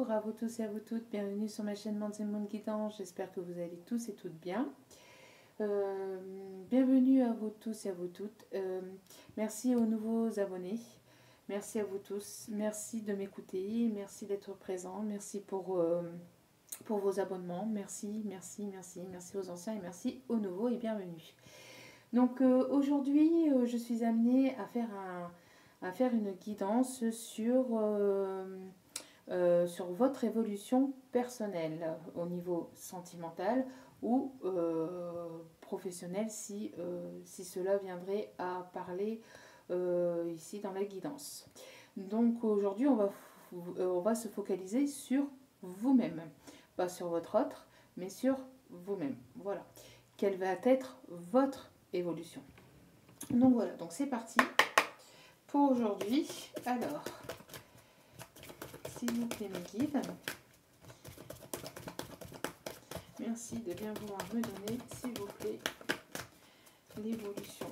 Bonjour à vous tous et à vous toutes, bienvenue sur ma chaîne Monde et Monde Guidance, j'espère que vous allez tous et toutes bien. Bienvenue à vous tous et à vous toutes, merci aux nouveaux abonnés, merci à vous tous, merci de m'écouter, merci d'être présent, merci pour vos abonnements, merci aux anciens et merci aux nouveaux et bienvenue. Donc aujourd'hui je suis amenée à faire une guidance sur votre évolution personnelle au niveau sentimental ou professionnel si cela viendrait à parler ici dans la guidance. Donc aujourd'hui on va se focaliser sur vous-même, pas sur votre autre, mais sur vous-même. Voilà. Quelle va être votre évolution? Donc voilà, donc c'est parti pour aujourd'hui. Alors, s'il vous plaît mes guides, merci de bien vouloir me donner, s'il vous plaît, l'évolution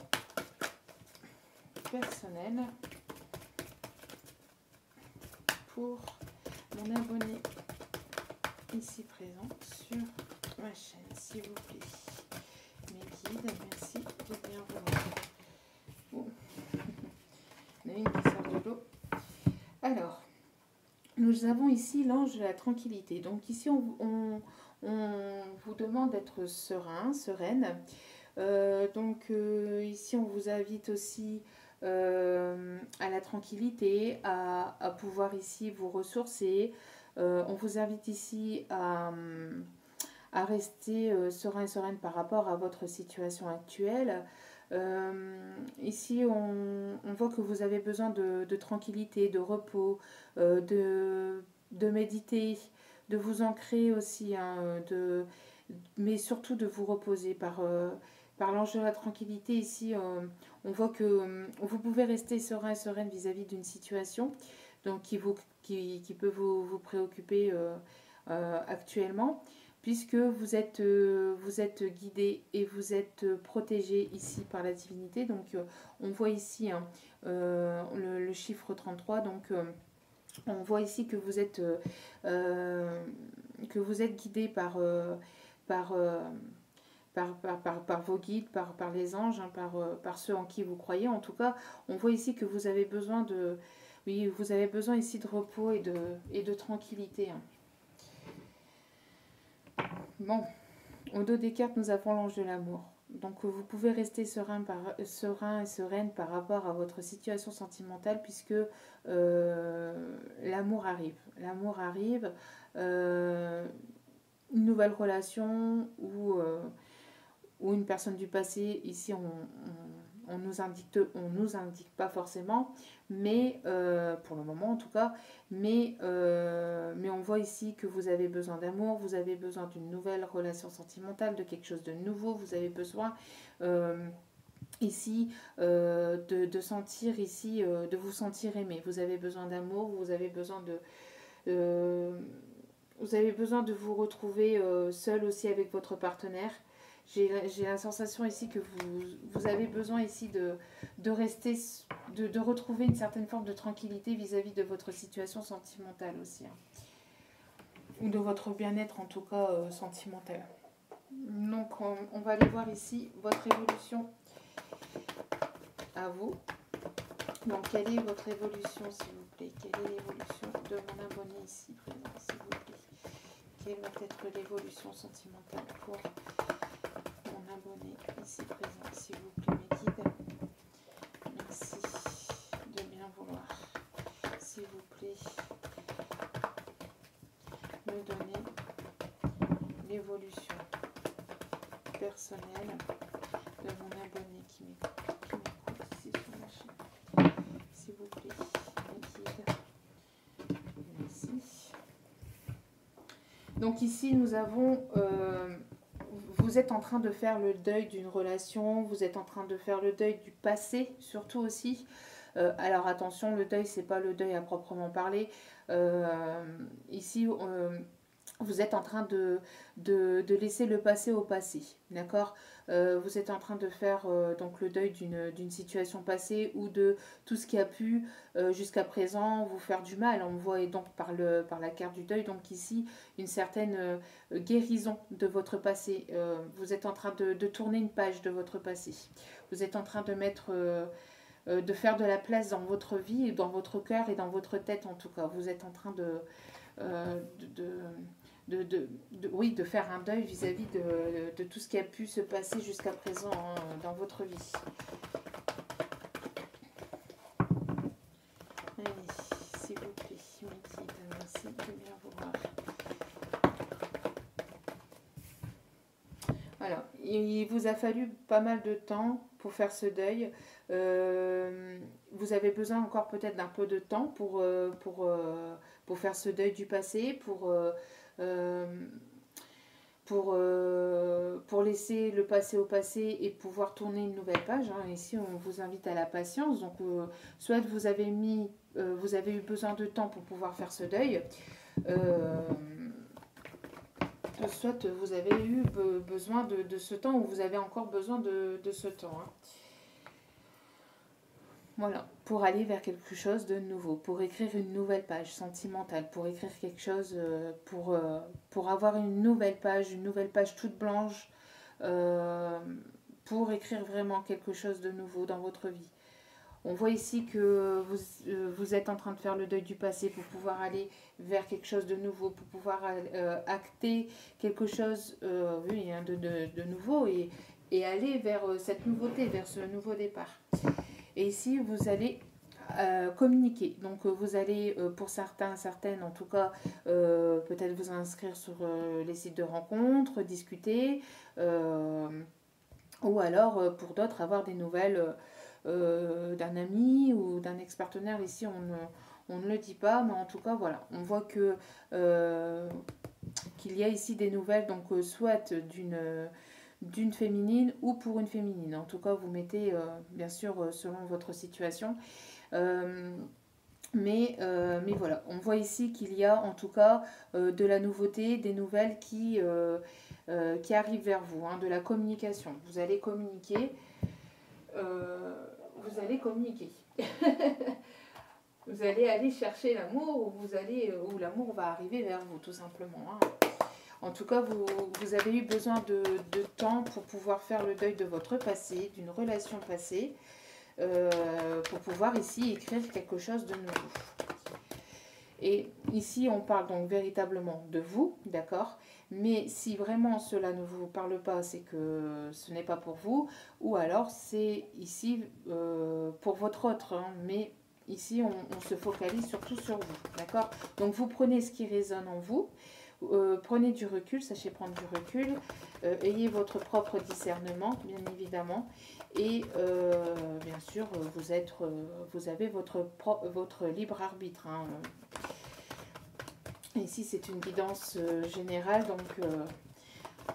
personnelle pour mon abonné ici présent sur ma chaîne, s'il vous plaît. Mes guides, merci de bien vouloir. Bon. Il y en a une qui sort de l'eau. Alors, nous avons ici l'ange de la tranquillité. Donc ici, on vous demande d'être serein, sereine. Ici, on vous invite aussi à la tranquillité, à pouvoir ici vous ressourcer. On vous invite ici à rester serein et sereine par rapport à votre situation actuelle. Ici, on voit que vous avez besoin de tranquillité, de repos, de méditer, de vous ancrer aussi, hein, mais surtout de vous reposer par l'ange de la tranquillité. Ici, on voit que vous pouvez rester serein et sereine vis-à-vis d'une situation donc qui peut vous préoccuper actuellement, puisque vous êtes guidé et vous êtes protégé ici par la divinité. Donc on voit ici hein, le chiffre 33, donc on voit ici que vous êtes guidé par vos guides, par les anges, hein, par ceux en qui vous croyez. En tout cas, on voit ici que vous avez besoin vous avez besoin ici de repos et de tranquillité. Hein. Bon, au dos des cartes, nous avons l'ange de l'amour. Donc vous pouvez rester serein et sereine par rapport à votre situation sentimentale, puisque l'amour arrive. L'amour arrive, une nouvelle relation ou une personne du passé, ici on nous indique pas forcément, mais pour le moment en tout cas, mais on voit ici que vous avez besoin d'amour, vous avez besoin d'une nouvelle relation sentimentale, de quelque chose de nouveau, vous avez besoin ici de sentir ici, de vous sentir aimé, vous avez besoin d'amour, vous avez besoin de vous retrouver seul aussi avec votre partenaire. J'ai la sensation ici que vous avez besoin ici de rester, de retrouver une certaine forme de tranquillité vis-à-vis de votre situation sentimentale aussi. Hein. Ou de votre bien-être en tout cas sentimental. Donc on va aller voir ici votre évolution à vous. Donc quelle est votre évolution s'il vous plaît? Quelle est l'évolution de mon abonné ici présent s'il vous plaît? Quelle va être l'évolution sentimentale pour mon abonné ici présent, s'il vous plaît, mes guides. Merci de bien vouloir, s'il vous plaît, me donner l'évolution personnelle de mon abonné qui m'écoute ici sur ma chaîne. S'il vous plaît, mes guides. Merci. Donc ici, nous avons... vous êtes en train de faire le deuil d'une relation, vous êtes en train de faire le deuil du passé, surtout aussi. Alors attention, le deuil, c'est pas le deuil à proprement parler. Ici, vous êtes en train de laisser le passé au passé, d'accord. Vous êtes en train de faire donc le deuil d'une situation passée ou de tout ce qui a pu jusqu'à présent vous faire du mal. On voit donc par la carte du deuil, donc ici, une certaine guérison de votre passé. Vous êtes en train de tourner une page de votre passé. Vous êtes en train de mettre... de faire de la place dans votre vie, dans votre cœur et dans votre tête en tout cas. Vous êtes en train euh, de, oui, de faire un deuil vis-à-vis de tout ce qui a pu se passer jusqu'à présent hein, dans votre vie. Allez, s'il vous plaît, Médide, merci de bien vouloir. Voilà, il vous a fallu pas mal de temps pour faire ce deuil. Vous avez besoin encore peut-être d'un peu de temps pour faire ce deuil du passé, euh, pour laisser le passé au passé et pouvoir tourner une nouvelle page. Hein. Ici, on vous invite à la patience. Donc, soit vous avez eu besoin de temps pour pouvoir faire ce deuil, soit vous avez eu besoin de ce temps ou vous avez encore besoin de ce temps. Hein. Voilà, pour aller vers quelque chose de nouveau, pour écrire une nouvelle page sentimentale, pour écrire quelque chose, pour avoir une nouvelle page toute blanche, euh, pour écrire vraiment quelque chose de nouveau dans votre vie. On voit ici que vous êtes en train de faire le deuil du passé pour pouvoir aller vers quelque chose de nouveau, pour pouvoir acter quelque chose oui, hein, de nouveau et aller vers cette nouveauté, vers ce nouveau départ. Et ici, vous allez communiquer. Donc, vous allez, pour certains, certaines en tout cas, peut-être vous inscrire sur les sites de rencontres, discuter, ou alors, pour d'autres, avoir des nouvelles d'un ami ou d'un ex-partenaire. Ici, on ne le dit pas, mais en tout cas, voilà. On voit que qu'il y a ici des nouvelles, donc soit d'une féminine ou pour une féminine. En tout cas, vous mettez, bien sûr, selon votre situation. Mais voilà, on voit ici qu'il y a en tout cas de la nouveauté, des nouvelles qui arrivent vers vous, hein, de la communication. Vous allez communiquer. Vous allez communiquer. Vous allez aller chercher l'amour ou l'amour va arriver vers vous, tout simplement. Hein. En tout cas, vous avez eu besoin de temps pour pouvoir faire le deuil de votre passé, d'une relation passée, pour pouvoir ici écrire quelque chose de nouveau. Et ici, on parle donc véritablement de vous, d'accord ? Mais si vraiment cela ne vous parle pas, c'est que ce n'est pas pour vous, ou alors c'est ici pour votre autre. Hein, mais ici, on se focalise surtout sur vous, d'accord ? Donc, vous prenez ce qui résonne en vous, prenez du recul, sachez prendre du recul, ayez votre propre discernement, bien évidemment, et bien sûr, vous avez votre libre arbitre. Hein. Ici, c'est une guidance générale,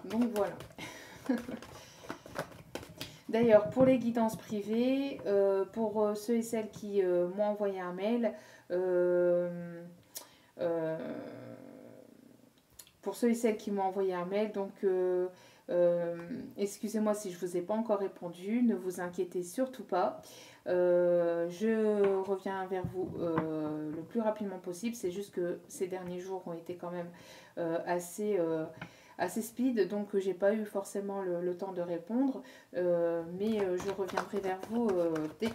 donc voilà. D'ailleurs, pour les guidances privées, pour ceux et celles qui m'ont envoyé un mail, pour ceux et celles qui m'ont envoyé un mail, donc excusez-moi si je ne vous ai pas encore répondu, ne vous inquiétez surtout pas. Je reviens vers vous le plus rapidement possible. C'est juste que ces derniers jours ont été quand même assez speed, donc j'ai pas eu forcément le temps de répondre. Mais je reviendrai vers vous dès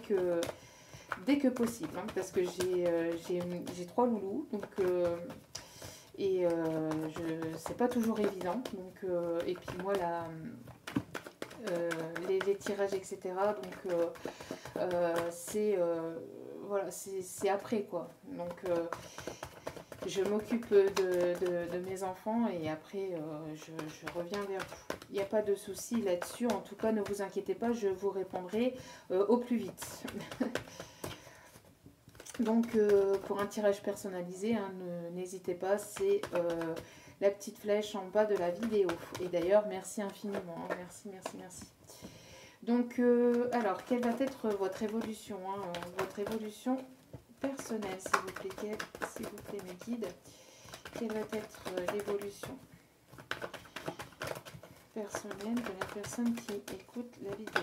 que possible, hein, parce que j'ai 3 loulous, donc et c'est pas toujours évident. Donc et puis moi les tirages, etc. Donc voilà, c'est après quoi. Donc je m'occupe de mes enfants et après je reviens vers vous. Il n'y a pas de souci là-dessus. En tout cas, ne vous inquiétez pas, je vous répondrai au plus vite. Donc pour un tirage personnalisé, hein, n'hésitez pas, c'est la petite flèche en bas de la vidéo. Et d'ailleurs, merci infiniment. Hein, merci. Donc, alors, quelle va être votre évolution, votre évolution personnelle, s'il vous plaît, mes guides. Quelle va être l'évolution personnelle de la personne qui écoute la vidéo?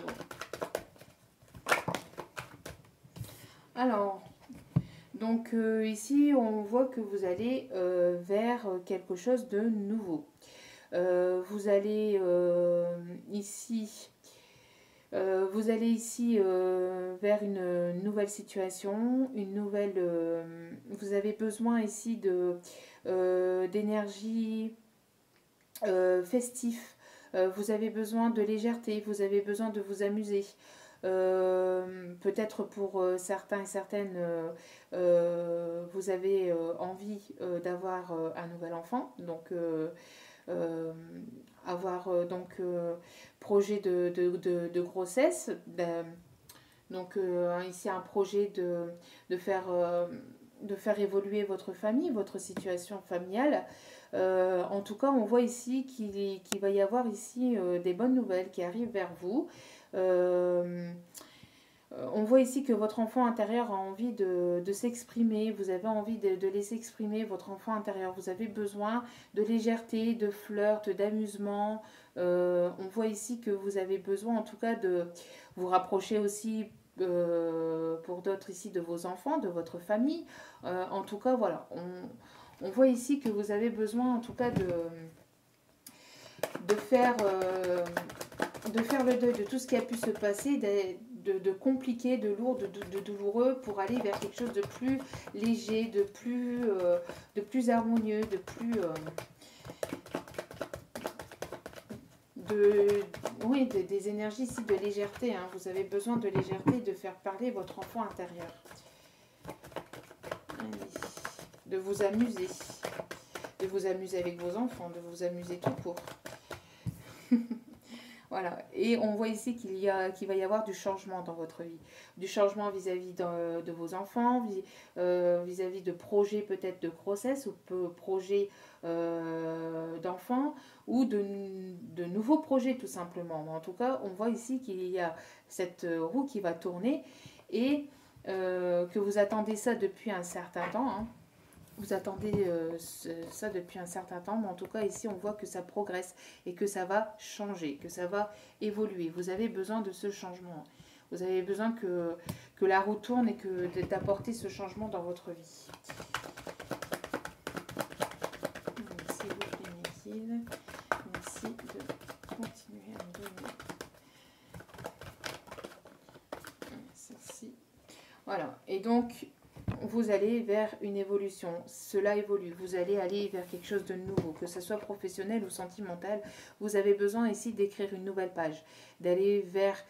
Alors, donc ici, on voit que vous allez vers quelque chose de nouveau. Vous allez ici... vous allez ici vers une nouvelle situation, une nouvelle. Vous avez besoin ici d'énergie festive. Vous avez besoin de légèreté. Vous avez besoin de vous amuser. Peut-être pour certains et certaines, vous avez envie d'avoir un nouvel enfant. Donc euh, avoir projet de grossesse. Donc ici un projet de faire évoluer votre famille, votre situation familiale. En tout cas, on voit ici qu'il va y avoir ici des bonnes nouvelles qui arrivent vers vous. Euh, on voit ici que votre enfant intérieur a envie de s'exprimer, vous avez envie de laisser exprimer votre enfant intérieur, vous avez besoin de légèreté, de flirt, d'amusement. On voit ici que vous avez besoin en tout cas de vous rapprocher aussi pour d'autres ici de vos enfants, de votre famille. En tout cas, voilà, on voit ici que vous avez besoin en tout cas de faire, euh, de faire le deuil de tout ce qui a pu se passer, de compliqué, de lourd, de douloureux, pour aller vers quelque chose de plus léger, de plus harmonieux, de plus... oui, des énergies ici de légèreté. Hein. Vous avez besoin de légèreté, de faire parler votre enfant intérieur. Allez. De vous amuser. De vous amuser avec vos enfants, de vous amuser tout court. Voilà, et on voit ici qu'il va y avoir du changement dans votre vie. Du changement vis-à-vis de vos enfants, vis-à-vis de projets peut-être de grossesse ou projets d'enfants ou de nouveaux projets tout simplement. Mais en tout cas, on voit ici qu'il y a cette roue qui va tourner et que vous attendez ça depuis un certain temps. Hein. Vous attendez ça depuis un certain temps, mais en tout cas ici on voit que ça progresse et que ça va changer, que ça va évoluer. Vous avez besoin de ce changement. Vous avez besoin que la roue tourne et d'apporter ce changement dans votre vie. Merci beaucoup, Ménil. Merci de continuer à me donner ceci. Voilà, et donc vous allez vers une évolution, cela évolue, vous allez aller vers quelque chose de nouveau, que ce soit professionnel ou sentimental, vous avez besoin ici d'écrire une nouvelle page, d'aller vers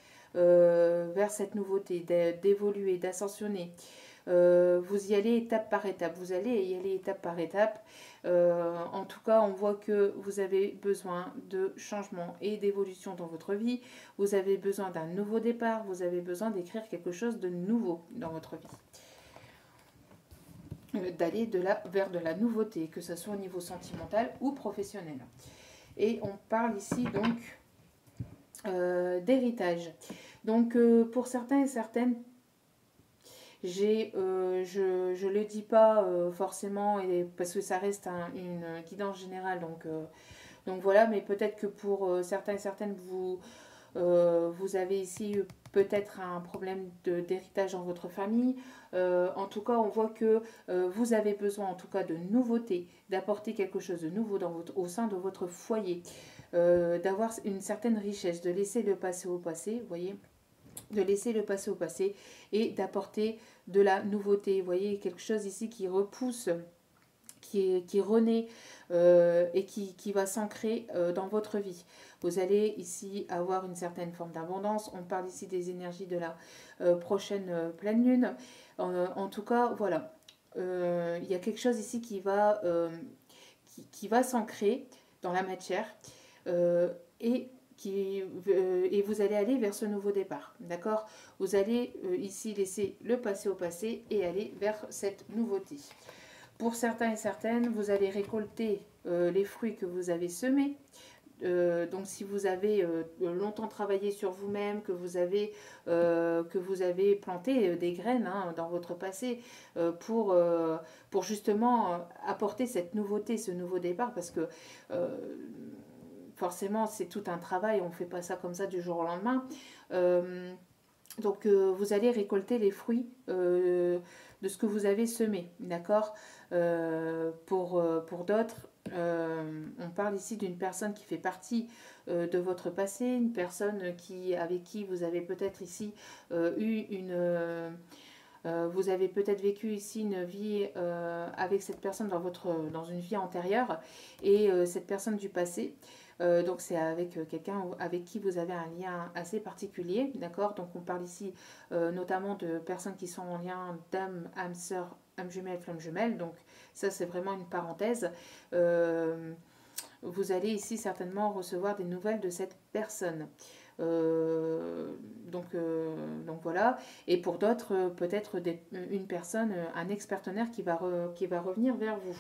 cette nouveauté, d'évoluer, d'ascensionner. Vous y allez étape par étape, vous allez y aller étape par étape. En tout cas, on voit que vous avez besoin de changement et d'évolution dans votre vie, vous avez besoin d'un nouveau départ, vous avez besoin d'écrire quelque chose de nouveau dans votre vie. D'aller vers de la nouveauté, que ce soit au niveau sentimental ou professionnel. Et on parle ici donc d'héritage. Donc pour certains et certaines, je ne le dis pas forcément parce que ça reste une guidance générale. Donc voilà, mais peut-être que pour certains et certaines, vous avez ici peut-être un problème d'héritage dans votre famille. En tout cas, on voit que vous avez besoin en tout cas de nouveautés, d'apporter quelque chose de nouveau au sein de votre foyer, d'avoir une certaine richesse, de laisser le passé au passé, vous voyez, de laisser le passé au passé et d'apporter de la nouveauté. Vous voyez, quelque chose ici qui repousse, qui renaît et qui va s'ancrer dans votre vie. Vous allez ici avoir une certaine forme d'abondance. On parle ici des énergies de la prochaine pleine lune. En tout cas, voilà. Il y a quelque chose ici qui va s'ancrer dans la matière et vous allez aller vers ce nouveau départ. D'accord? Vous allez ici laisser le passé au passé et aller vers cette nouveauté. Pour certains et certaines, vous allez récolter les fruits que vous avez semés. Donc si vous avez longtemps travaillé sur vous-même, que vous avez planté des graines hein, dans votre passé pour justement apporter cette nouveauté, ce nouveau départ, parce que forcément c'est tout un travail, on ne fait pas ça comme ça du jour au lendemain. Donc vous allez récolter les fruits de ce que vous avez semé, d'accord. Pour d'autres, on parle ici d'une personne qui fait partie de votre passé, une personne avec qui vous avez peut-être ici vous avez peut-être vécu ici une vie avec cette personne dans une vie antérieure et cette personne du passé. Donc c'est avec quelqu'un avec qui vous avez un lien assez particulier, d'accord. Donc on parle ici notamment de personnes qui sont en lien d'âme, âme sœur, âme jumelle, flamme jumelle. Donc ça c'est vraiment une parenthèse. Vous allez ici certainement recevoir des nouvelles de cette personne. Donc voilà. Et pour d'autres, peut-être une personne, un ex-partenaire qui va revenir vers vous.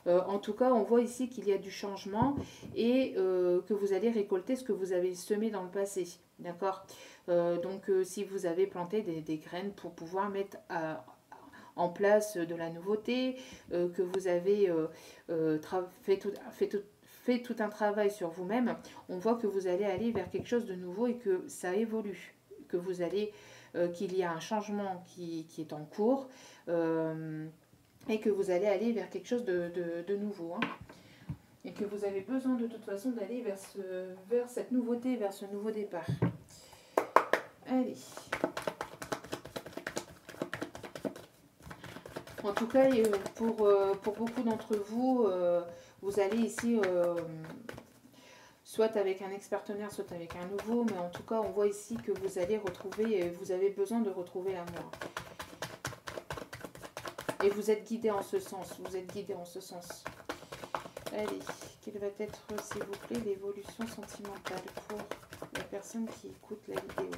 En tout cas, on voit ici qu'il y a du changement et que vous allez récolter ce que vous avez semé dans le passé. D'accord. Donc, si vous avez planté des graines pour pouvoir mettre en place de la nouveauté, que vous avez fait tout un travail sur vous-même, on voit que vous allez aller vers quelque chose de nouveau et que ça évolue, que vous allez, qu'il y a un changement qui est en cours. Et que vous allez aller vers quelque chose de nouveau. Hein. Et que vous avez besoin de toute façon d'aller vers cette nouveauté, vers ce nouveau départ. Allez. En tout cas, pour beaucoup d'entre vous, vous allez ici, soit avec un ex-partenaire, soit avec un nouveau, mais en tout cas, on voit ici que vous allez retrouver, vous avez besoin de retrouver l'amour. Et vous êtes guidé en ce sens. Vous êtes guidé en ce sens. Allez, quelle va être, s'il vous plaît, l'évolution sentimentale pour la personne qui écoute la vidéo?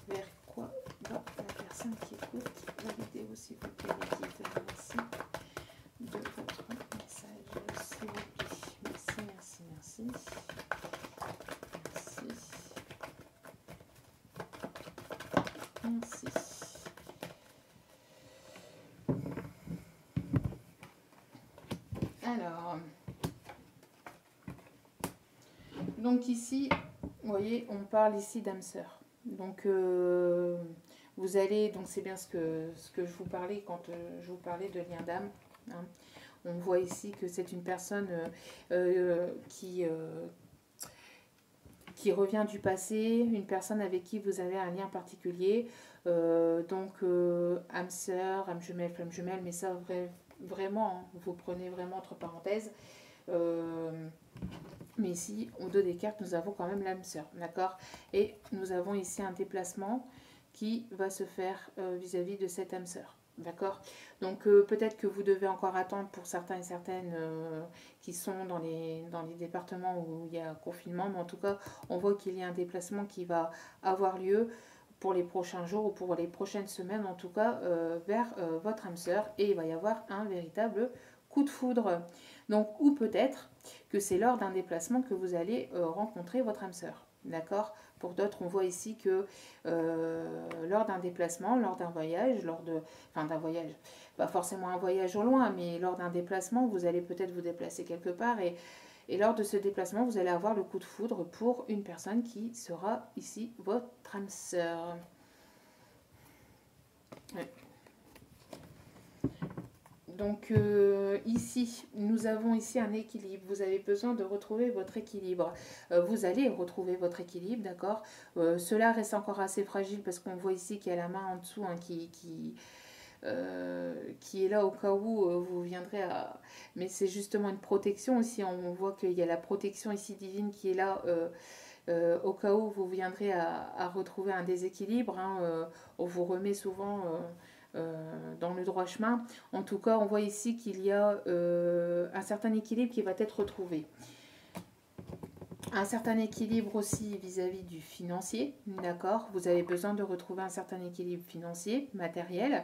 Vers quoi va la personne qui écoute la vidéo, s'il vous plaît, les guides? Merci de votre message, s'il vous plaît. Merci, merci, merci. Merci. Merci. Alors, donc ici, vous voyez, on parle ici d'âme sœur. Donc, vous allez, donc c'est bien ce que je vous parlais quand je vous parlais de lien d'âme. Hein. On voit ici que c'est une personne qui revient du passé, une personne avec qui vous avez un lien particulier. Donc, âme sœur, âme jumelle, flamme jumelle, mais ça, vraiment, hein, vous prenez vraiment entre parenthèses. Mais ici, au dos des cartes, nous avons quand même l'âme sœur, d'accord. Et nous avons ici un déplacement qui va se faire vis-à-vis de cette âme sœur, d'accord. Donc peut-être que vous devez encore attendre pour certains et certaines qui sont dans les départements où il y a confinement, mais en tout cas, on voit qu'il y a un déplacement qui va avoir lieu pour les prochains jours ou pour les prochaines semaines, en tout cas, vers votre âme sœur, et il va y avoir un véritable coup de foudre. Donc, ou peut-être que c'est lors d'un déplacement que vous allez rencontrer votre âme sœur. D'accord. Pour d'autres, on voit ici que lors d'un déplacement, lors d'un voyage, d'un voyage, pas forcément un voyage au loin, mais lors d'un déplacement, vous allez peut-être vous déplacer quelque part et lors de ce déplacement, vous allez avoir le coup de foudre pour une personne qui sera ici votre âme sœur. Ouais. Donc ici, nous avons ici un équilibre. Vous avez besoin de retrouver votre équilibre. Vous allez retrouver votre équilibre, d'accord. Cela reste encore assez fragile parce qu'on voit ici qu'il y a la main en dessous hein, qui est là au cas où vous viendrez à... Mais c'est justement une protection aussi. On voit qu'il y a la protection ici divine qui est là au cas où vous viendrez à retrouver un déséquilibre. Hein, on vous remet souvent... dans le droit chemin. En tout cas, on voit ici qu'il y a un certain équilibre qui va être retrouvé. Un certain équilibre aussi vis-à-vis du financier, d'accord. Vous avez besoin de retrouver un certain équilibre financier, matériel.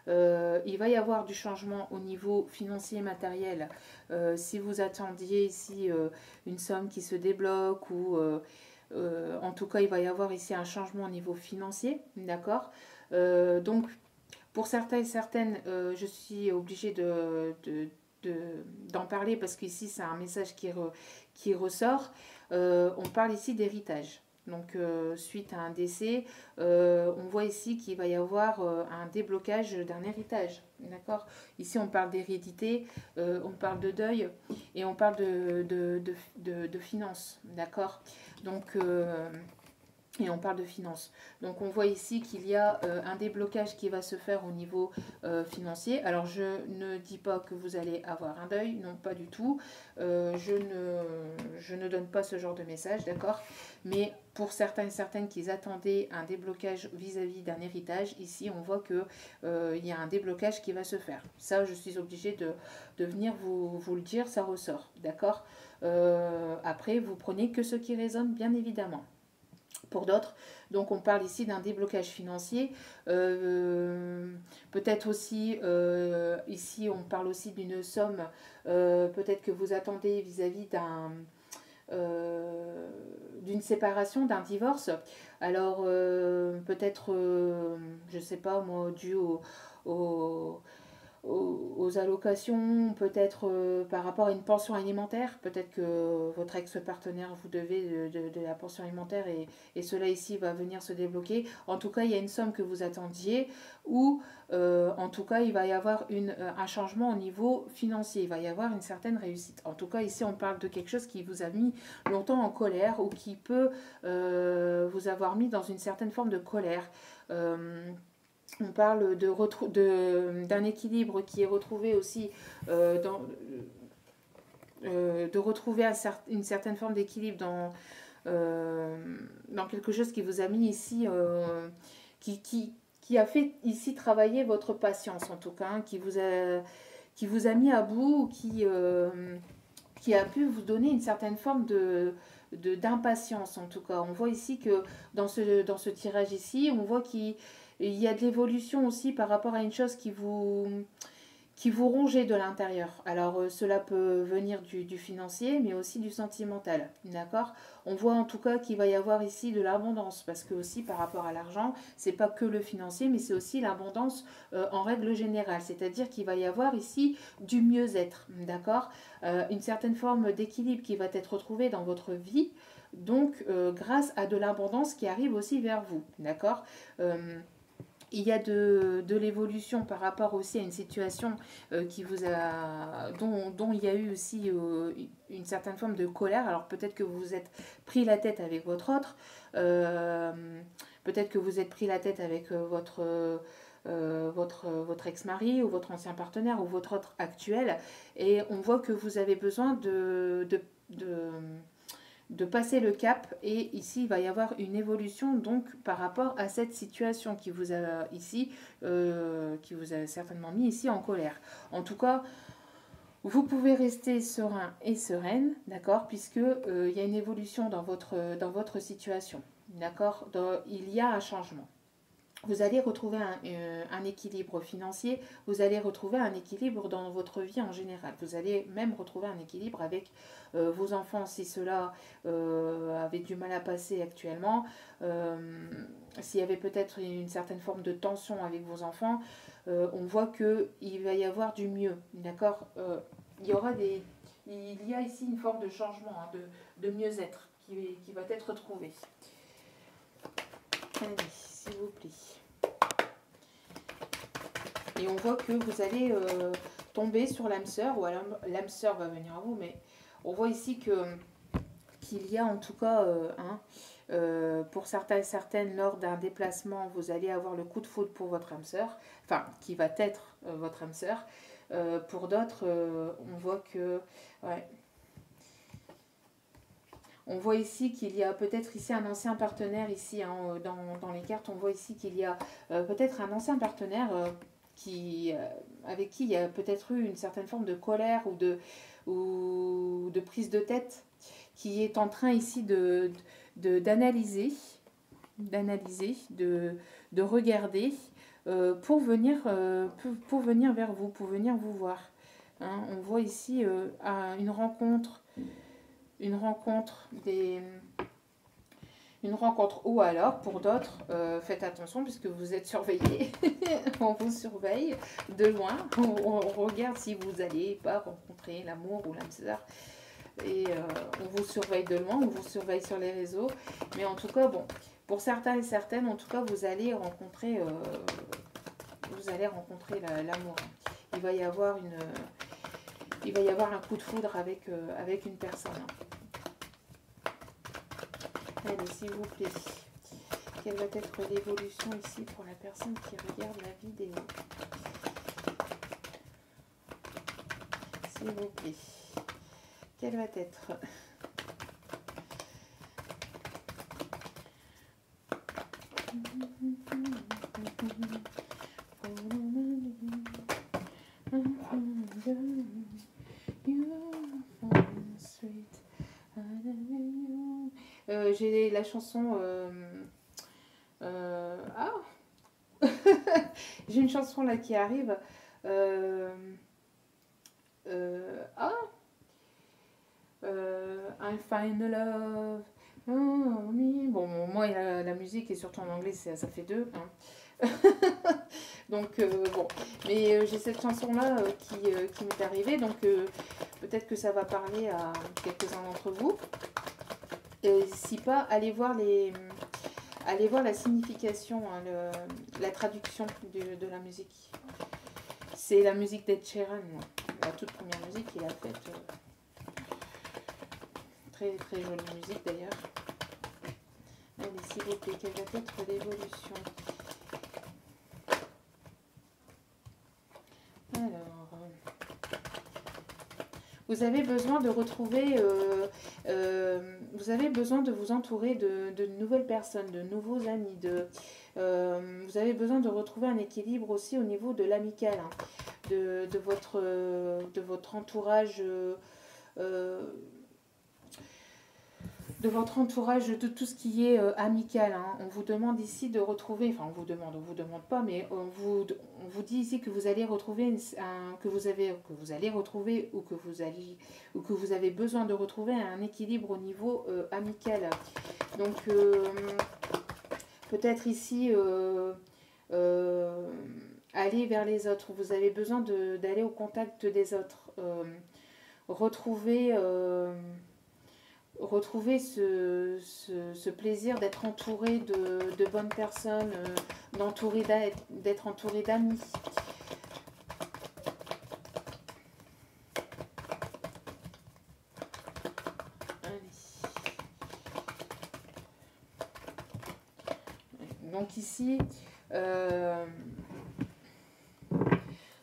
Il va y avoir du changement au niveau financier et matériel. Si vous attendiez ici une somme qui se débloque ou en tout cas il va y avoir ici un changement au niveau financier, d'accord. Donc pour certains et certaines, je suis obligée d'en parler parce qu'ici c'est un message qui ressort. On parle ici d'héritage. Donc suite à un décès, on voit ici qu'il va y avoir un déblocage d'un héritage. D'accord. Ici on parle d'hérédité, on parle de deuil et on parle de finances. D'accord. Donc et on parle de finances. Donc on voit ici qu'il y a un déblocage qui va se faire au niveau financier. Alors je ne dis pas que vous allez avoir un deuil, non pas du tout. Je ne donne pas ce genre de message, d'accord. Mais pour certains et certaines qui attendaient un déblocage vis-à-vis d'un héritage, ici on voit qu'il y a un déblocage qui va se faire. Ça je suis obligée de venir vous le dire, ça ressort, d'accord. Après vous prenez que ce qui résonne bien évidemment. Pour d'autres, donc on parle ici d'un déblocage financier, peut-être aussi, ici on parle aussi d'une somme, peut-être que vous attendez vis-à-vis d'une séparation, d'un divorce, alors peut-être, je ne sais pas moi, dû au aux allocations, peut-être par rapport à une pension alimentaire. Peut-être que votre ex-partenaire vous devez de la pension alimentaire et cela ici va venir se débloquer. En tout cas, il y a une somme que vous attendiez ou en tout cas, il va y avoir un changement au niveau financier. Il va y avoir une certaine réussite. En tout cas, ici, on parle de quelque chose qui vous a mis longtemps en colère ou qui peut vous avoir mis dans une certaine forme de colère. On parle d'un équilibre qui est retrouvé aussi de retrouver une certaine forme d'équilibre dans quelque chose qui vous a mis ici, qui a fait ici travailler votre patience en tout cas, hein, qui vous a mis à bout, qui a pu vous donner une certaine forme d'impatience en tout cas. On voit ici que dans ce tirage ici, on voit qu'il y a de l'évolution aussi par rapport à une chose qui vous rongeait de l'intérieur. Alors cela peut venir du financier, mais aussi du sentimental, d'accord. On voit en tout cas qu'il va y avoir ici de l'abondance, parce que aussi par rapport à l'argent, c'est pas que le financier, mais c'est aussi l'abondance en règle générale. C'est-à-dire qu'il va y avoir ici du mieux-être, d'accord. Une certaine forme d'équilibre qui va être retrouvée dans votre vie, donc grâce à de l'abondance qui arrive aussi vers vous, d'accord. Il y a de l'évolution par rapport aussi à une situation dont il y a eu aussi une certaine forme de colère. Alors peut-être que vous vous êtes pris la tête avec votre autre, peut-être que vous êtes pris la tête avec votre ex-mari ou votre ancien partenaire ou votre autre actuel, et on voit que vous avez besoin de passer le cap, et ici il va y avoir une évolution donc par rapport à cette situation qui vous a ici qui vous a certainement mis ici en colère. En tout cas, vous pouvez rester serein et sereine, d'accord, puisque il y a une évolution dans votre situation, d'accord. Il y a un changement. Vous allez retrouver un équilibre financier, vous allez retrouver un équilibre dans votre vie en général. Vous allez même retrouver un équilibre avec vos enfants si cela avait du mal à passer actuellement. S'il y avait peut-être une certaine forme de tension avec vos enfants, on voit qu'il va y avoir du mieux, d'accord. Il y a ici une forme de changement, hein, de mieux-être qui va être trouvé. Allez, s'il vous plaît. Et on voit que vous allez tomber sur l'âme sœur, ou alors l'âme sœur va venir à vous, mais on voit ici qu'il y a en tout cas, pour certains et certaines, lors d'un déplacement, vous allez avoir le coup de foudre pour votre âme sœur, enfin, qui va être votre âme sœur. Pour d'autres, on voit que... Ouais. On voit ici qu'il y a peut-être ici un ancien partenaire, ici hein, dans les cartes, on voit ici qu'il y a peut-être un ancien partenaire avec qui il y a peut-être eu une certaine forme de colère ou de prise de tête, qui est en train ici d'analyser, de regarder pour venir vers vous, pour venir vous voir. Hein, on voit ici une rencontre une rencontre ou alors pour d'autres, faites attention puisque vous êtes surveillés, on vous surveille de loin, on regarde si vous allez pas rencontrer l'amour ou l'âme sœur et on vous surveille de loin, on vous surveille sur les réseaux, mais en tout cas bon, pour certains et certaines, en tout cas vous allez rencontrer l'amour. Il va y avoir un coup de foudre avec une personne. Allez, s'il vous plaît. Quelle va être l'évolution ici pour la personne qui regarde la vidéo? S'il vous plaît. Quelle va être? J'ai la chanson... J'ai une chanson là qui arrive. I find love. Bon, moi, la musique est surtout en anglais, ça fait deux. Hein. Donc, bon. Mais j'ai cette chanson-là qui m'est arrivée. Donc, peut-être que ça va parler à quelques-uns d'entre vous. Et si pas, allez voir la signification, hein, la traduction de la musique. C'est la musique d'Ed Sheeran, la toute première musique qu'il a faite. Très très jolie musique d'ailleurs. Allez, s'il vous plaît, quelle va être l'évolution? Alors, vous avez besoin de retrouver, vous avez besoin de vous entourer de nouvelles personnes, de nouveaux amis. Vous avez besoin de retrouver un équilibre aussi au niveau de l'amical, hein, de votre entourage. De votre entourage, de tout ce qui est amical. Hein. On vous demande ici de retrouver, enfin on vous demande pas, mais on vous dit ici que vous allez retrouver que vous allez retrouver ou que vous avez besoin de retrouver un équilibre au niveau amical. Donc peut-être ici aller vers les autres. Vous avez besoin d'aller au contact des autres. Retrouver ce plaisir d'être entouré de bonnes personnes, d'être entouré d'amis.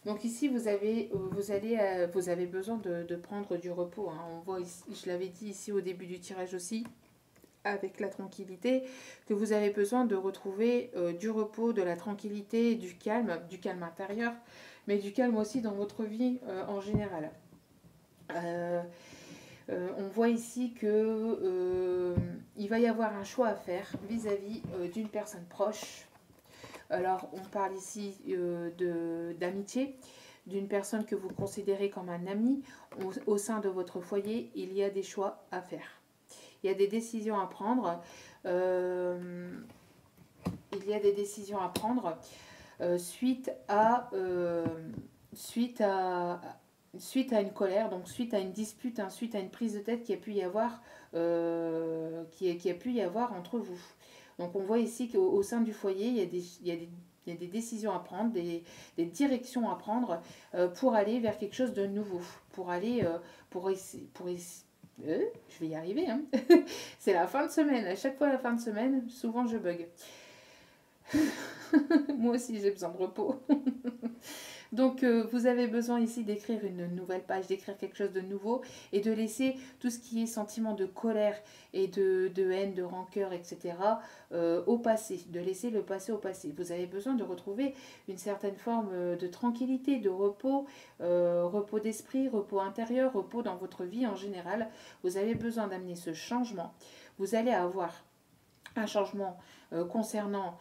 Donc ici, vous avez besoin de prendre du repos. Hein. On voit ici, je l'avais dit ici au début du tirage aussi, avec la tranquillité, que vous avez besoin de retrouver du repos, de la tranquillité, du calme intérieur, mais du calme aussi dans votre vie en général. On voit ici que il va y avoir un choix à faire vis-à-vis d'une personne proche. Alors, on parle ici d'amitié, d'une personne que vous considérez comme un ami. Au sein de votre foyer, il y a des choix à faire. Il y a des décisions à prendre. Suite à une colère, donc suite à une dispute, hein, suite à une prise de tête qui a pu y avoir, entre vous. Donc on voit ici qu'au sein du foyer, il y a des décisions à prendre, des directions à prendre pour aller vers quelque chose de nouveau, pour aller, je vais y arriver, hein. C'est la fin de semaine, à chaque fois la fin de semaine, souvent je bug. Moi aussi j'ai besoin de repos. Donc vous avez besoin ici d'écrire une nouvelle page, d'écrire quelque chose de nouveau et de laisser tout ce qui est sentiment de colère et de haine, de rancœur, etc. Au passé, de laisser le passé au passé. Vous avez besoin de retrouver une certaine forme de tranquillité, de repos, repos d'esprit, repos intérieur, repos dans votre vie en général. Vous avez besoin d'amener ce changement. Vous allez avoir un changement concernant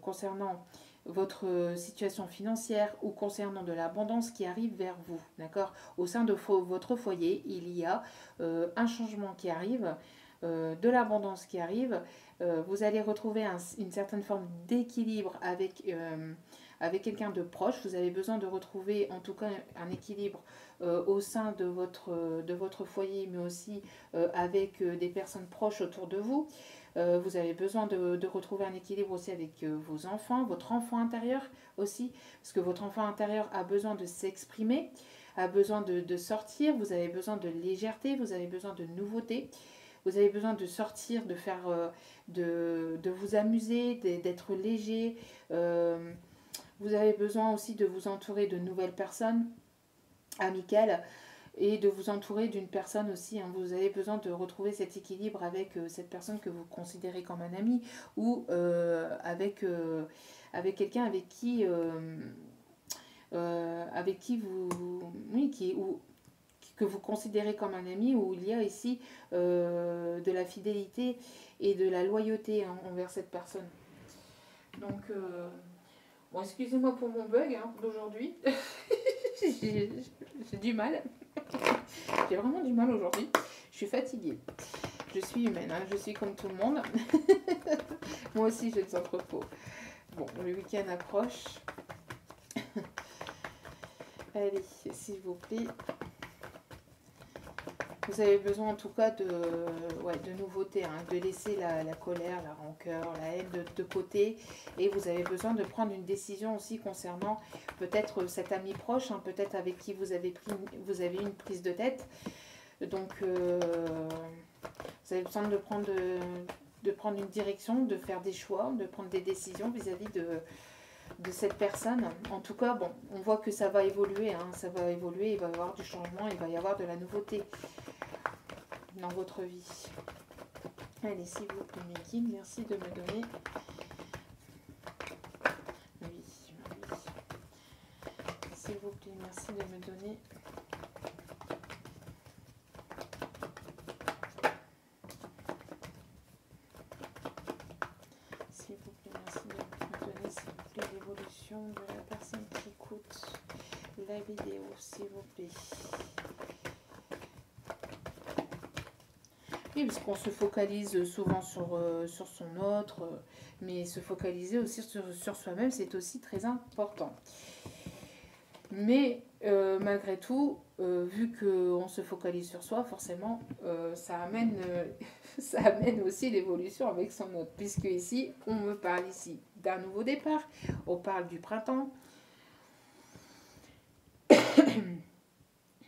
concernant votre situation financière ou concernant de l'abondance qui arrive vers vous, d'accord? Au sein de votre foyer, il y a un changement qui arrive, de l'abondance qui arrive. Vous allez retrouver une certaine forme d'équilibre avec quelqu'un de proche. Vous avez besoin de retrouver en tout cas un équilibre au sein de votre foyer, mais aussi avec des personnes proches autour de vous. Vous avez besoin de retrouver un équilibre aussi avec vos enfants, votre enfant intérieur aussi, parce que votre enfant intérieur a besoin de s'exprimer, a besoin de sortir, vous avez besoin de légèreté, vous avez besoin de nouveauté, vous avez besoin de sortir, de faire, de vous amuser, d'être léger. Vous avez besoin aussi de vous entourer de nouvelles personnes amicales et de vous entourer d'une personne aussi. Hein. Vous avez besoin de retrouver cet équilibre avec cette personne que vous considérez comme un ami ou avec quelqu'un avec qui vous... Oui, que vous considérez comme un ami, où il y a ici de la fidélité et de la loyauté envers cette personne. Donc, bon, excusez-moi pour mon bug d'aujourd'hui. J'ai du mal. J'ai vraiment du mal aujourd'hui. Je suis fatiguée. Je suis humaine, hein. Je suis comme tout le monde. Moi aussi, j'ai des entrepôts. Bon, le week-end approche. Allez, s'il vous plaît. Vous avez besoin en tout cas de nouveautés, hein, de laisser la colère, la rancœur, la haine de côté. Et vous avez besoin de prendre une décision aussi concernant peut-être cet ami proche, hein, peut-être avec qui vous avez eu une prise de tête. Donc, vous avez besoin de prendre une direction, de faire des choix, de prendre des décisions vis-à-vis de cette personne. En tout cas, bon, on voit que ça va évoluer, hein, ça va évoluer, il va y avoir du changement, il va y avoir de la nouveauté dans votre vie. Allez, s'il vous plaît, mes guides, merci de me donner. Oui. S'il vous plaît, merci de me donner. S'il vous plaît, merci de me donner, s'il vous plaît, l'évolution de la personne qui écoute la vidéo, s'il vous plaît. Oui, parce qu'on se focalise souvent sur son autre, mais se focaliser aussi sur soi-même, c'est aussi très important. Mais malgré tout, vu qu'on se focalise sur soi, forcément, ça amène aussi l'évolution avec son autre. Puisque ici, on me parle ici d'un nouveau départ, on parle du printemps.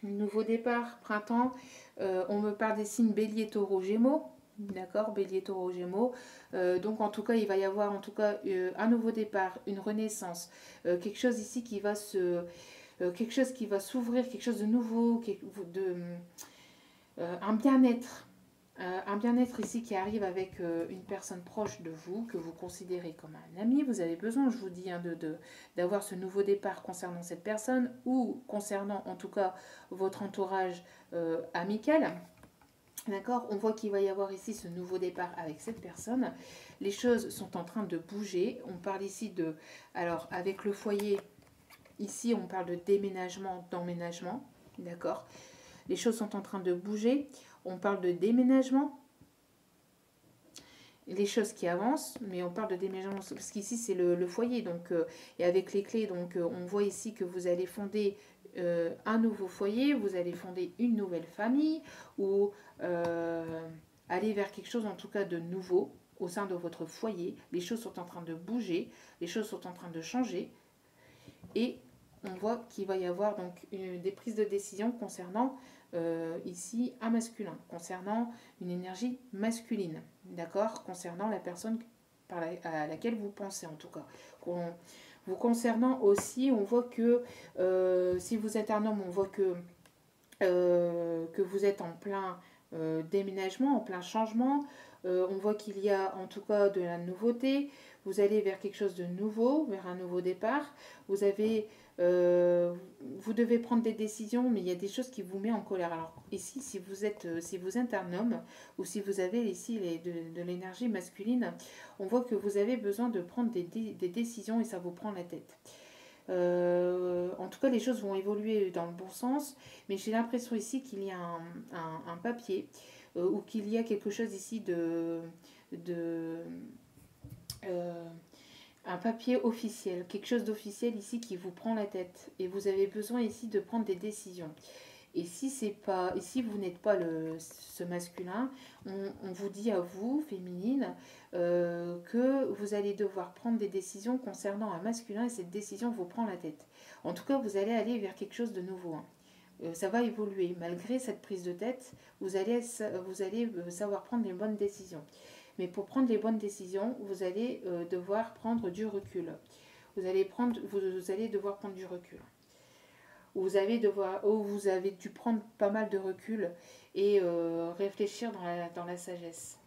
Nouveau départ, printemps, on me parle des signes bélier, taureau, gémeaux, d'accord, bélier, taureau, gémeaux, donc en tout cas il va y avoir en tout cas un nouveau départ, une renaissance, quelque chose ici qui va quelque chose qui va s'ouvrir, quelque chose de nouveau, un bien-être. Un bien-être ici qui arrive avec une personne proche de vous, que vous considérez comme un ami. Vous avez besoin, je vous dis, hein, d'avoir ce nouveau départ concernant cette personne ou concernant en tout cas votre entourage amical. D'accord? On voit qu'il va y avoir ici ce nouveau départ avec cette personne. Les choses sont en train de bouger. On parle ici alors avec le foyer, ici on parle de déménagement, d'emménagement. D'accord? Les choses sont en train de bouger. On parle de déménagement, les choses qui avancent, mais on parle de déménagement parce qu'ici c'est le foyer, donc et avec les clés, donc on voit ici que vous allez fonder un nouveau foyer, vous allez fonder une nouvelle famille ou aller vers quelque chose en tout cas de nouveau au sein de votre foyer. Les choses sont en train de bouger, les choses sont en train de changer et on voit qu'il va y avoir donc des prises de décision concernant ici un masculin, concernant une énergie masculine, d'accord, concernant la personne à laquelle vous pensez en tout cas. Vous concernant aussi, on voit que si vous êtes un homme, on voit que vous êtes en plein déménagement, en plein changement. On voit qu'il y a en tout cas de la nouveauté. Vous allez vers quelque chose de nouveau, vers un nouveau départ. Vous avez Vous devez prendre des décisions, mais il y a des choses qui vous mettent en colère. Alors ici, si vous êtes un homme, ou si vous avez ici de l'énergie masculine, on voit que vous avez besoin de prendre des décisions et ça vous prend la tête. En tout cas, les choses vont évoluer dans le bon sens, mais j'ai l'impression ici qu'il y a un papier ou qu'il y a quelque chose ici de euh, un papier officiel, quelque chose d'officiel ici qui vous prend la tête et vous avez besoin ici de prendre des décisions. Et si vous n'êtes pas ce masculin, on vous dit à vous, féminine, que vous allez devoir prendre des décisions concernant un masculin et cette décision vous prend la tête. En tout cas, vous allez aller vers quelque chose de nouveau, hein. Ça va évoluer. Malgré cette prise de tête, vous allez savoir prendre les bonnes décisions. Mais pour prendre les bonnes décisions, vous allez devoir prendre du recul. Vous allez devoir prendre du recul. Vous avez dû prendre pas mal de recul et réfléchir dans la sagesse.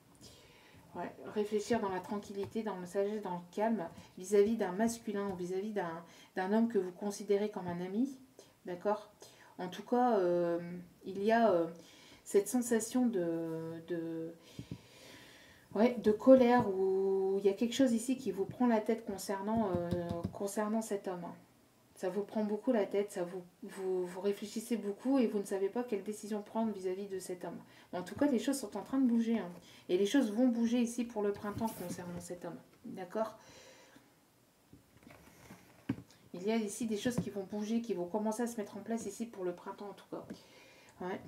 Ouais, réfléchir dans la tranquillité, dans la sagesse, dans le calme, vis-à-vis d'un masculin ou vis-à-vis d'un homme que vous considérez comme un ami. D'accord. En tout cas, il y a cette sensation ouais, de colère où il y a quelque chose ici qui vous prend la tête concernant cet homme. Ça vous prend beaucoup la tête, vous réfléchissez beaucoup et vous ne savez pas quelle décision prendre vis-à-vis de cet homme. En tout cas, les choses sont en train de bouger, hein. Et les choses vont bouger ici pour le printemps concernant cet homme. D'accord. Il y a ici des choses qui vont bouger, qui vont commencer à se mettre en place ici pour le printemps en tout cas. Ouais.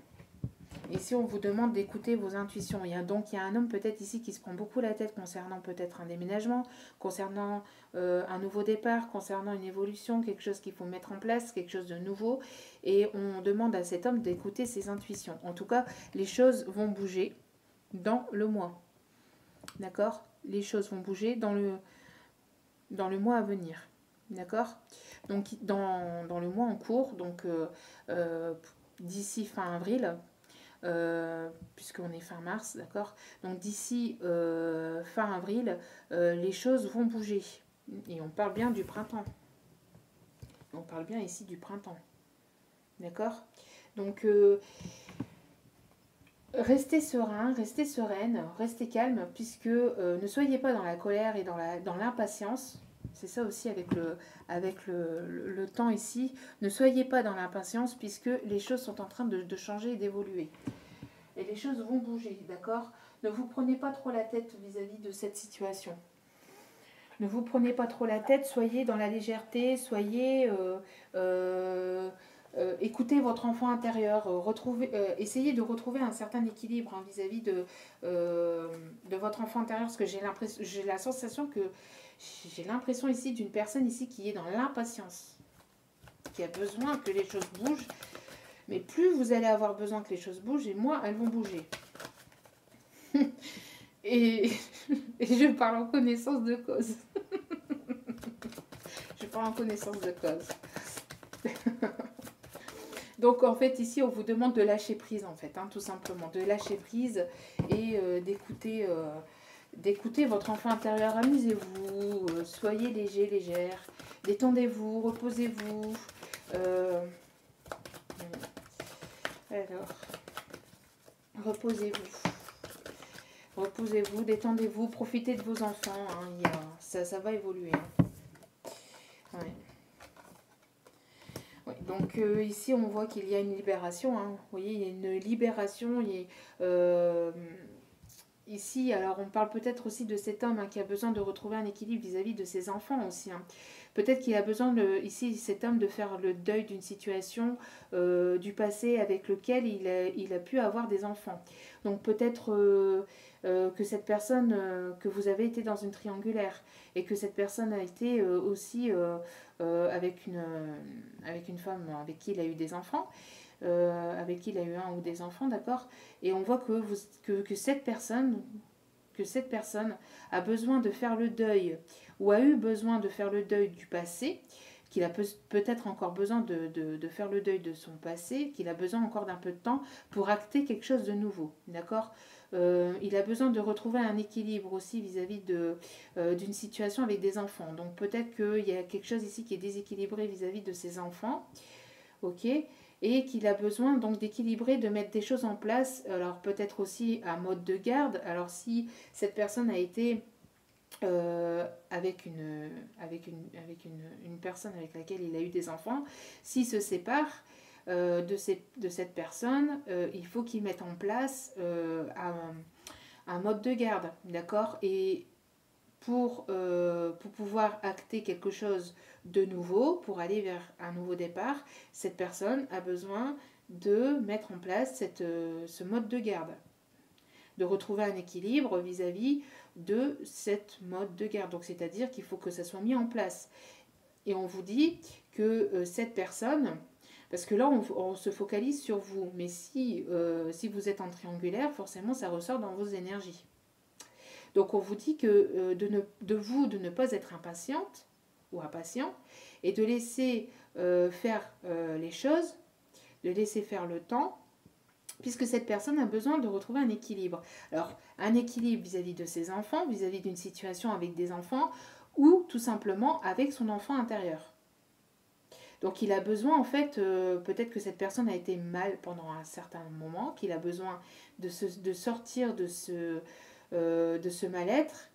Ici, on vous demande d'écouter vos intuitions. Il y a un homme peut-être ici qui se prend beaucoup la tête concernant peut-être un déménagement, concernant un nouveau départ, concernant une évolution, quelque chose qu'il faut mettre en place, quelque chose de nouveau. Et on demande à cet homme d'écouter ses intuitions. En tout cas, les choses vont bouger dans le mois. D'accord. Les choses vont bouger dans le mois à venir. D'accord. Donc, dans le mois en cours, donc d'ici fin avril, puisqu'on est fin mars, d'accord. Donc d'ici fin avril, les choses vont bouger. Et on parle bien du printemps. On parle bien ici du printemps. D'accord. Donc restez serein, restez sereine, restez calme, puisque ne soyez pas dans la colère et dans l'impatience. C'est ça aussi avec le temps ici. Ne soyez pas dans l'impatience, puisque les choses sont en train de changer et d'évoluer. Et les choses vont bouger, d'accord? Ne vous prenez pas trop la tête vis-à-vis de cette situation. Ne vous prenez pas trop la tête, soyez dans la légèreté, écoutez votre enfant intérieur, essayez de retrouver un certain équilibre, hein, vis-à-vis de votre enfant intérieur, parce que j'ai la sensation que j'ai l'impression ici d'une personne ici qui est dans l'impatience, qui a besoin que les choses bougent. Mais plus vous allez avoir besoin que les choses bougent, et moins elles vont bouger. et je parle en connaissance de cause. Je parle en connaissance de cause. Donc en fait ici on vous demande de lâcher prise en fait, hein, tout simplement. De lâcher prise et d'écouter votre enfant intérieur. Amusez-vous, soyez léger, légère. Détendez-vous, reposez-vous. Alors, reposez-vous. Reposez-vous, détendez-vous, profitez de vos enfants, hein, ça va évoluer. Hein. Ouais. Ouais, donc ici on voit qu'il y a une libération, hein. Vous voyez, il y a une libération. Ici, alors on parle peut-être aussi de cet homme, hein, qui a besoin de retrouver un équilibre vis-à-vis de ses enfants aussi, hein. Peut-être qu'il a besoin, ici, cet homme, de faire le deuil d'une situation du passé avec lequel il a pu avoir des enfants. Donc peut-être que cette personne, que vous avez été dans une triangulaire et que cette personne a été aussi avec une femme avec qui il a eu des enfants. Avec qui il a eu un ou des enfants, d'accord. Et on voit que cette personne a besoin de faire le deuil, ou a eu besoin de faire le deuil du passé, qu'il a peut-être encore besoin de faire le deuil de son passé, qu'il a besoin encore d'un peu de temps pour acter quelque chose de nouveau, d'accord. Il a besoin de retrouver un équilibre aussi vis-à-vis d'une situation avec des enfants. Donc peut-être qu'il y a quelque chose ici qui est déséquilibré vis-à-vis de ses enfants, ok, et qu'il a besoin donc d'équilibrer, de mettre des choses en place. Alors peut-être aussi un mode de garde. Alors si cette personne a été avec une personne avec laquelle il a eu des enfants, s'il se sépare de cette personne, il faut qu'il mette en place un mode de garde, d'accord. Et pour pouvoir acter quelque chose de nouveau, pour aller vers un nouveau départ, cette personne a besoin de mettre en place ce mode de garde, de retrouver un équilibre vis-à-vis de cette mode de garde. Donc c'est-à-dire qu'il faut que ça soit mis en place. Et on vous dit que cette personne, parce que là on se focalise sur vous, mais si vous êtes en triangulaire, forcément ça ressort dans vos énergies. Donc on vous dit que de ne pas être impatiente ou impatient et de laisser faire les choses, de laisser faire le temps, puisque cette personne a besoin de retrouver un équilibre. Alors, un équilibre vis-à-vis de ses enfants, vis-à-vis d'une situation avec des enfants, ou tout simplement avec son enfant intérieur. Donc, il a besoin, en fait, peut-être que cette personne a été mal pendant un certain moment, qu'il a besoin de sortir de ce mal-être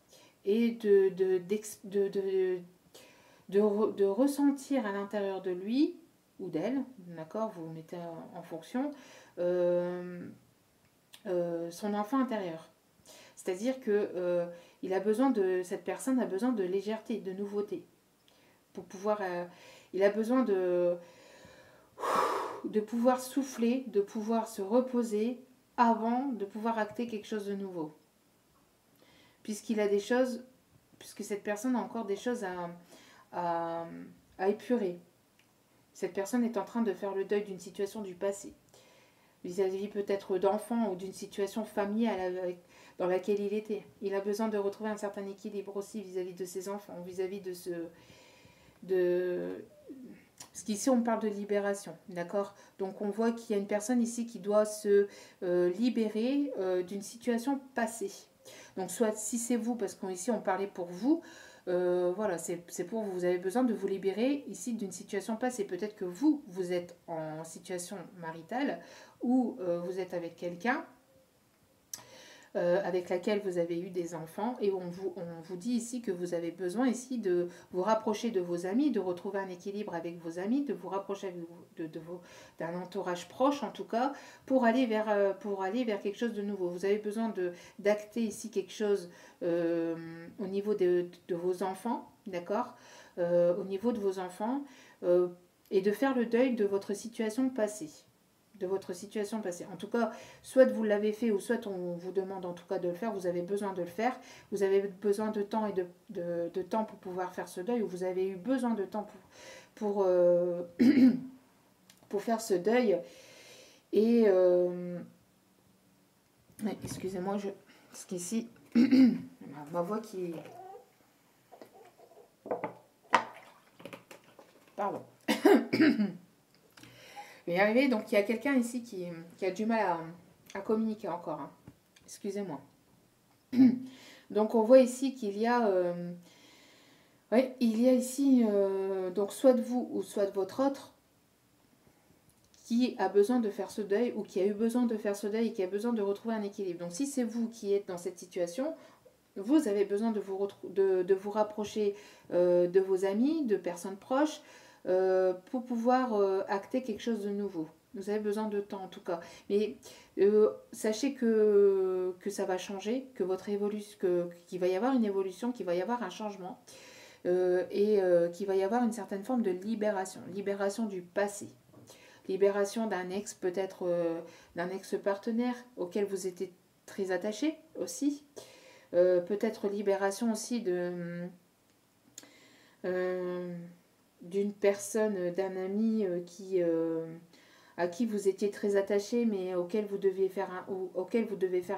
et de ressentir à l'intérieur de lui ou d'elle, d'accord, vous mettez en fonction, son enfant intérieur. C'est-à-dire que cette personne a besoin de légèreté, de nouveauté. Pour pouvoir, il a besoin de pouvoir souffler, de pouvoir se reposer avant de pouvoir acter quelque chose de nouveau. Puisque cette personne a encore des choses à épurer. Cette personne est en train de faire le deuil d'une situation du passé, vis-à-vis peut-être d'enfants ou d'une situation familiale dans laquelle il était. Il a besoin de retrouver un certain équilibre aussi vis-à-vis de ses enfants, vis-à-vis parce qu'ici on parle de libération, d'accord. Donc on voit qu'il y a une personne ici qui doit se libérer d'une situation passée. Donc soit si c'est vous, parce qu'ici on parlait pour vous, voilà, c'est pour vous. Vous avez besoin de vous libérer ici d'une situation passée. Peut-être que vous êtes en situation maritale ou vous êtes avec quelqu'un avec laquelle vous avez eu des enfants et on vous dit ici que vous avez besoin ici de vous rapprocher de vos amis, de retrouver un équilibre avec vos amis, de vous rapprocher d'un entourage proche en tout cas pour aller vers quelque chose de nouveau. Vous avez besoin d'acter ici quelque chose au niveau de vos enfants, d'accord, au niveau de vos enfants et de faire le deuil de votre situation passée. En tout cas, soit vous l'avez fait ou soit on vous demande en tout cas de le faire, vous avez besoin de le faire, vous avez besoin de temps et de temps pour pouvoir faire ce deuil, ou vous avez eu besoin de temps pour faire ce deuil. Et excusez-moi, parce qu'ici, ma voix qui... Pardon. Je vais y arriver. Donc il y a quelqu'un ici qui a du mal à communiquer encore. Hein. Excusez-moi. Donc on voit ici qu'il y a... il y a ici donc soit de vous ou soit de votre autre qui a besoin de faire ce deuil ou qui a eu besoin de faire ce deuil et qui a besoin de retrouver un équilibre. Donc si c'est vous qui êtes dans cette situation, vous avez besoin de vous rapprocher de vos amis, de personnes proches, pour pouvoir acter quelque chose de nouveau. Vous avez besoin de temps en tout cas. Mais sachez que ça va changer, que qu'il va y avoir une évolution, qu'il va y avoir un changement et qu'il va y avoir une certaine forme de libération du passé. Libération d'un ex, peut-être d'un ex-partenaire auquel vous étiez très attaché aussi. Peut-être libération aussi d'une personne, d'un ami à qui vous étiez très attaché, mais auquel vous devez faire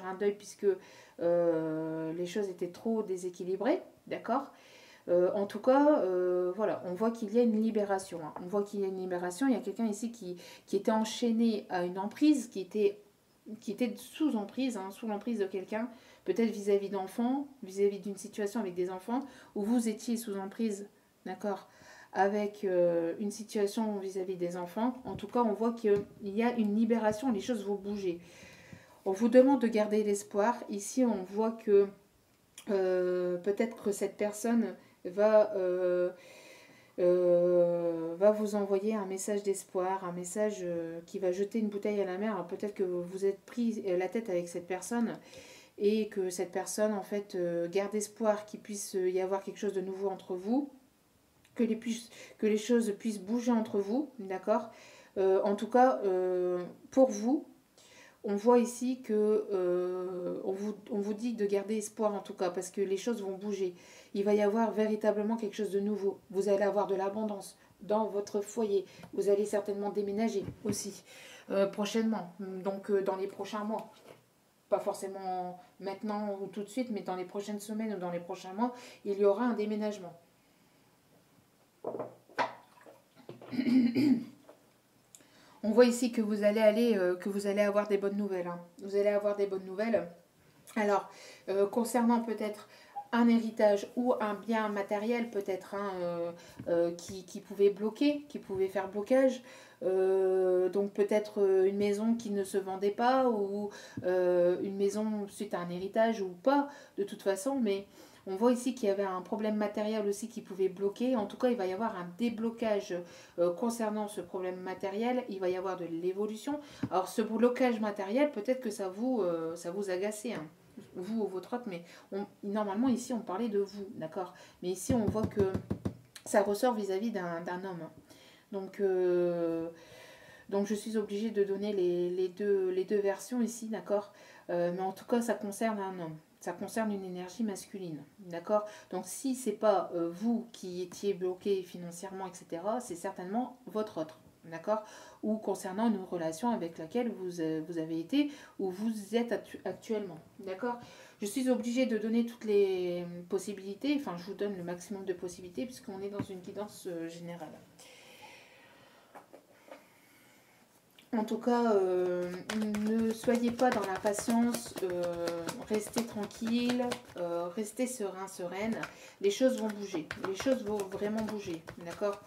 un deuil puisque les choses étaient trop déséquilibrées, d'accord. En tout cas, voilà, on voit qu'il y a une libération. Hein. On voit qu'il y a une libération. Il y a quelqu'un ici qui était enchaîné à une emprise, qui était sous emprise, hein, sous l'emprise de quelqu'un, peut-être vis-à-vis d'enfants, vis-à-vis d'une situation avec des enfants, où vous étiez sous emprise, d'accord, avec une situation vis-à-vis des enfants. En tout cas, on voit qu'il y a une libération, les choses vont bouger. On vous demande de garder l'espoir. Ici, on voit que peut-être que cette personne va vous envoyer un message d'espoir, un message qui va jeter une bouteille à la mer. Alors peut-être que vous êtes pris la tête avec cette personne et que cette personne en fait garde espoir qu'il puisse y avoir quelque chose de nouveau entre vous, que les choses puissent bouger entre vous, d'accord. En tout cas, pour vous, on voit ici que on vous dit de garder espoir en tout cas, parce que les choses vont bouger. Il va y avoir véritablement quelque chose de nouveau. Vous allez avoir de l'abondance dans votre foyer. Vous allez certainement déménager aussi prochainement, donc dans les prochains mois. Pas forcément maintenant ou tout de suite, mais dans les prochaines semaines ou dans les prochains mois, il y aura un déménagement. On voit ici que vous allez avoir des bonnes nouvelles. Hein. Vous allez avoir des bonnes nouvelles. Alors, concernant peut-être un héritage ou un bien matériel peut-être hein, qui pouvait bloquer, qui pouvait faire blocage. Donc peut-être une maison qui ne se vendait pas ou une maison suite à un héritage ou pas de toute façon, mais on voit ici qu'il y avait un problème matériel aussi qui pouvait bloquer. En tout cas, il va y avoir un déblocage concernant ce problème matériel. Il va y avoir de l'évolution. Alors, ce blocage matériel, peut-être que ça vous agace, hein, vous ou votre autre, mais normalement, ici, on parlait de vous, d'accord. Mais ici, on voit que ça ressort vis-à-vis d'un homme. Donc, je suis obligée de donner les deux versions ici, d'accord. Mais en tout cas, ça concerne un homme. Ça concerne une énergie masculine, d'accord. Donc si c'est pas vous qui étiez bloqué financièrement, etc., c'est certainement votre autre, d'accord. Ou concernant une relation avec laquelle vous avez été ou vous êtes actuellement, d'accord. Je suis obligée de donner toutes les possibilités, enfin je vous donne le maximum de possibilités puisqu'on est dans une guidance générale. En tout cas, ne soyez pas dans l'impatience, restez tranquille, restez serein, sereine. Les choses vont bouger, les choses vont vraiment bouger, d'accord.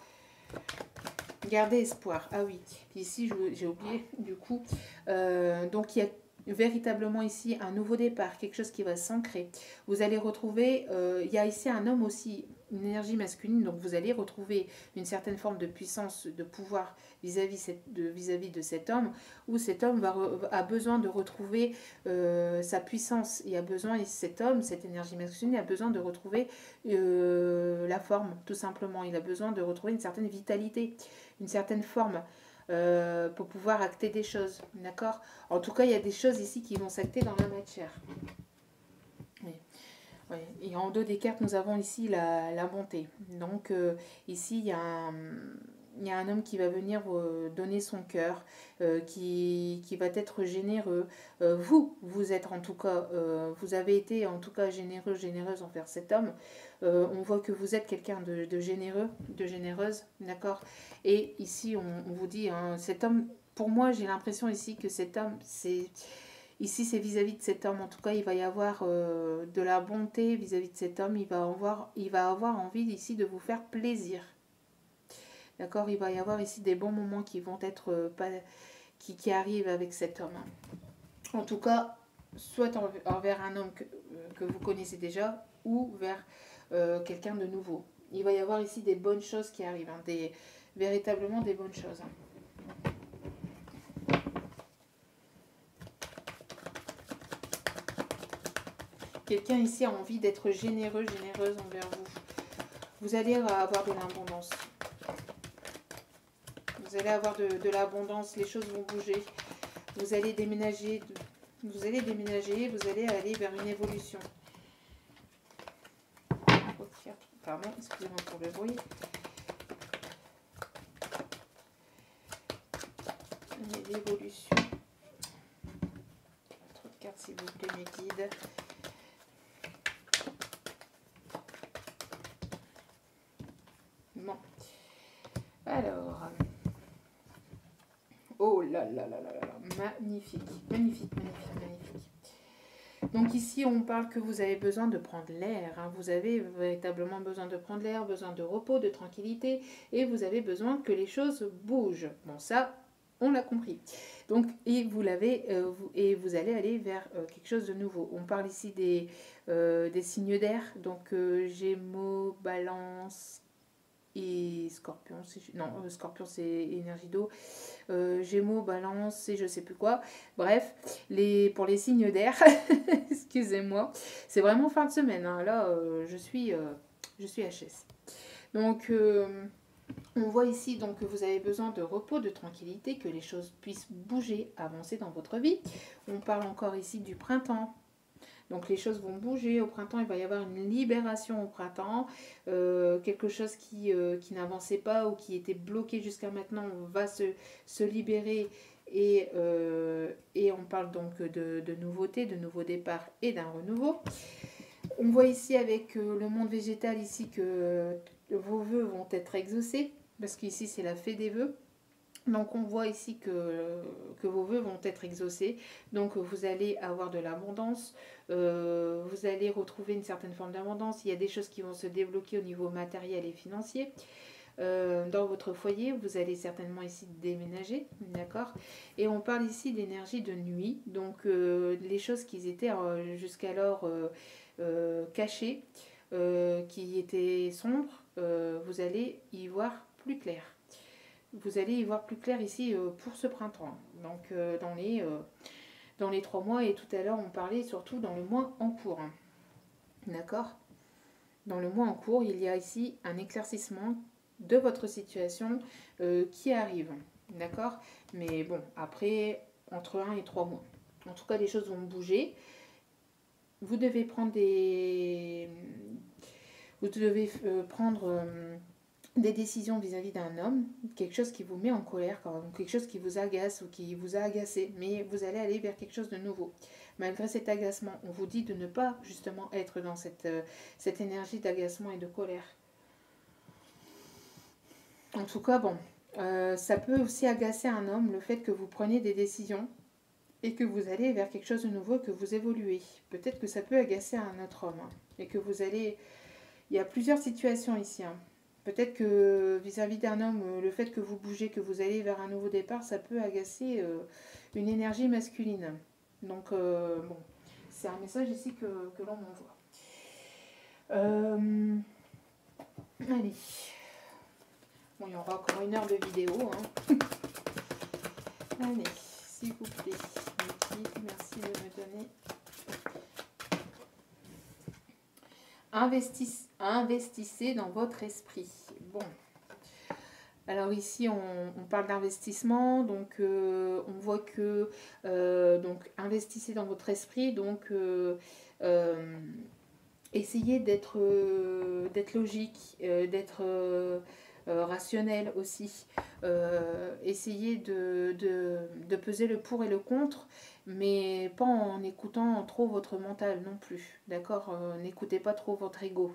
Gardez espoir. Ah oui, ici j'ai oublié du coup. Donc il y a véritablement ici un nouveau départ, quelque chose qui va s'ancrer. Vous allez retrouver, il y a ici un homme aussi, une énergie masculine, donc vous allez retrouver une certaine forme de puissance, de pouvoir vis-à-vis de cet homme, où cet homme a besoin de retrouver sa puissance. Il a besoin, cet homme, cette énergie masculine, a besoin de retrouver la forme, tout simplement. Il a besoin de retrouver une certaine vitalité, une certaine forme. Pour pouvoir acter des choses, d'accord. En tout cas, il y a des choses ici qui vont s'acter dans la matière. Oui. Oui. Et en dos des cartes, nous avons ici la bonté. Donc, ici, il y a un homme qui va venir donner son cœur, qui va être généreux. Vous êtes en tout cas, vous avez été en tout cas généreux, généreuse envers cet homme. On voit que vous êtes quelqu'un de généreux, de généreuse, d'accord. Et ici, on vous dit, hein, cet homme, pour moi, j'ai l'impression ici que cet homme, ici, c'est vis-à-vis de cet homme. En tout cas, il va y avoir de la bonté vis-à-vis de cet homme. Il va avoir envie ici de vous faire plaisir. D'accord. Il va y avoir ici des bons moments qui vont être qui arrivent avec cet homme. En tout cas, soit envers un homme que vous connaissez déjà ou vers quelqu'un de nouveau. Il va y avoir ici des bonnes choses qui arrivent. Hein, véritablement des bonnes choses. Hein. Quelqu'un ici a envie d'être généreux, généreuse envers vous. Vous allez avoir de l'abondance. Vous allez avoir de l'abondance, les choses vont bouger. Vous allez déménager, vous allez aller vers une évolution. Pardon, excusez-moi pour le bruit. L'évolution. Trop de cartes, s'il vous plaît, mes guides. Alors, oh là là là là là là, magnifique, magnifique, magnifique, magnifique. Donc ici, on parle que vous avez besoin de prendre l'air. Hein. Vous avez véritablement besoin de prendre l'air, besoin de repos, de tranquillité, et vous avez besoin que les choses bougent. Bon, ça, on l'a compris. Donc, et vous allez aller vers quelque chose de nouveau. On parle ici des signes d'air. Donc, Gémeaux, Balance et Scorpion. Non, Scorpion, c'est énergie d'eau. Gémeaux, Balance et je sais plus quoi. Bref, pour les signes d'air, excusez-moi, c'est vraiment fin de semaine. Hein. Là, je suis HS. Donc, on voit ici donc, que vous avez besoin de repos, de tranquillité, que les choses puissent bouger, avancer dans votre vie. On parle encore ici du printemps. Donc les choses vont bouger au printemps, il va y avoir une libération au printemps, quelque chose qui n'avançait pas ou qui était bloqué jusqu'à maintenant va se libérer et on parle donc de nouveautés, de nouveaux départs et d'un renouveau. On voit ici avec le monde végétal ici que vos vœux vont être exaucés, parce qu'ici c'est la fée des vœux. Donc on voit ici que vos vœux vont être exaucés, donc vous allez avoir de l'abondance, vous allez retrouver une certaine forme d'abondance, il y a des choses qui vont se débloquer au niveau matériel et financier. Dans votre foyer, vous allez certainement ici déménager, d'accord? Et on parle ici d'énergie de nuit, donc les choses qui étaient jusqu'alors cachées, qui étaient sombres, vous allez y voir plus clair. Vous allez y voir plus clair ici pour ce printemps. Donc dans les 3 mois, et tout à l'heure on parlait surtout dans le mois en cours. Hein. D'accord? Dans le mois en cours, il y a ici un éclaircissement de votre situation qui arrive. D'accord? Mais bon, après, entre 1 et 3 mois. En tout cas, les choses vont bouger. Vous devez prendre des décisions vis-à-vis d'un homme, quelque chose qui vous met en colère, quand même, quelque chose qui vous agace ou qui vous a agacé, mais vous allez aller vers quelque chose de nouveau. Malgré cet agacement, on vous dit de ne pas justement être dans cette énergie d'agacement et de colère. En tout cas, bon, ça peut aussi agacer un homme, le fait que vous preniez des décisions et que vous allez vers quelque chose de nouveau, que vous évoluez. Peut-être que ça peut agacer un autre homme, hein, et que vous allez... Il y a plusieurs situations ici, hein. Peut-être que vis-à-vis d'un homme, le fait que vous bougez, que vous allez vers un nouveau départ, ça peut agacer une énergie masculine. Donc, bon, c'est un message ici que l'on m'envoie. Allez. Bon, il y aura encore 1 heure de vidéo. Hein. Allez, s'il vous plaît. Merci de me donner... Investissez dans votre esprit. Bon. Alors ici, on parle d'investissement, donc on voit que donc investissez dans votre esprit, donc essayez d'être logique, d'être rationnel aussi. Essayez de peser le pour et le contre, mais pas en écoutant trop votre mental non plus, d'accord? N'écoutez pas trop votre ego.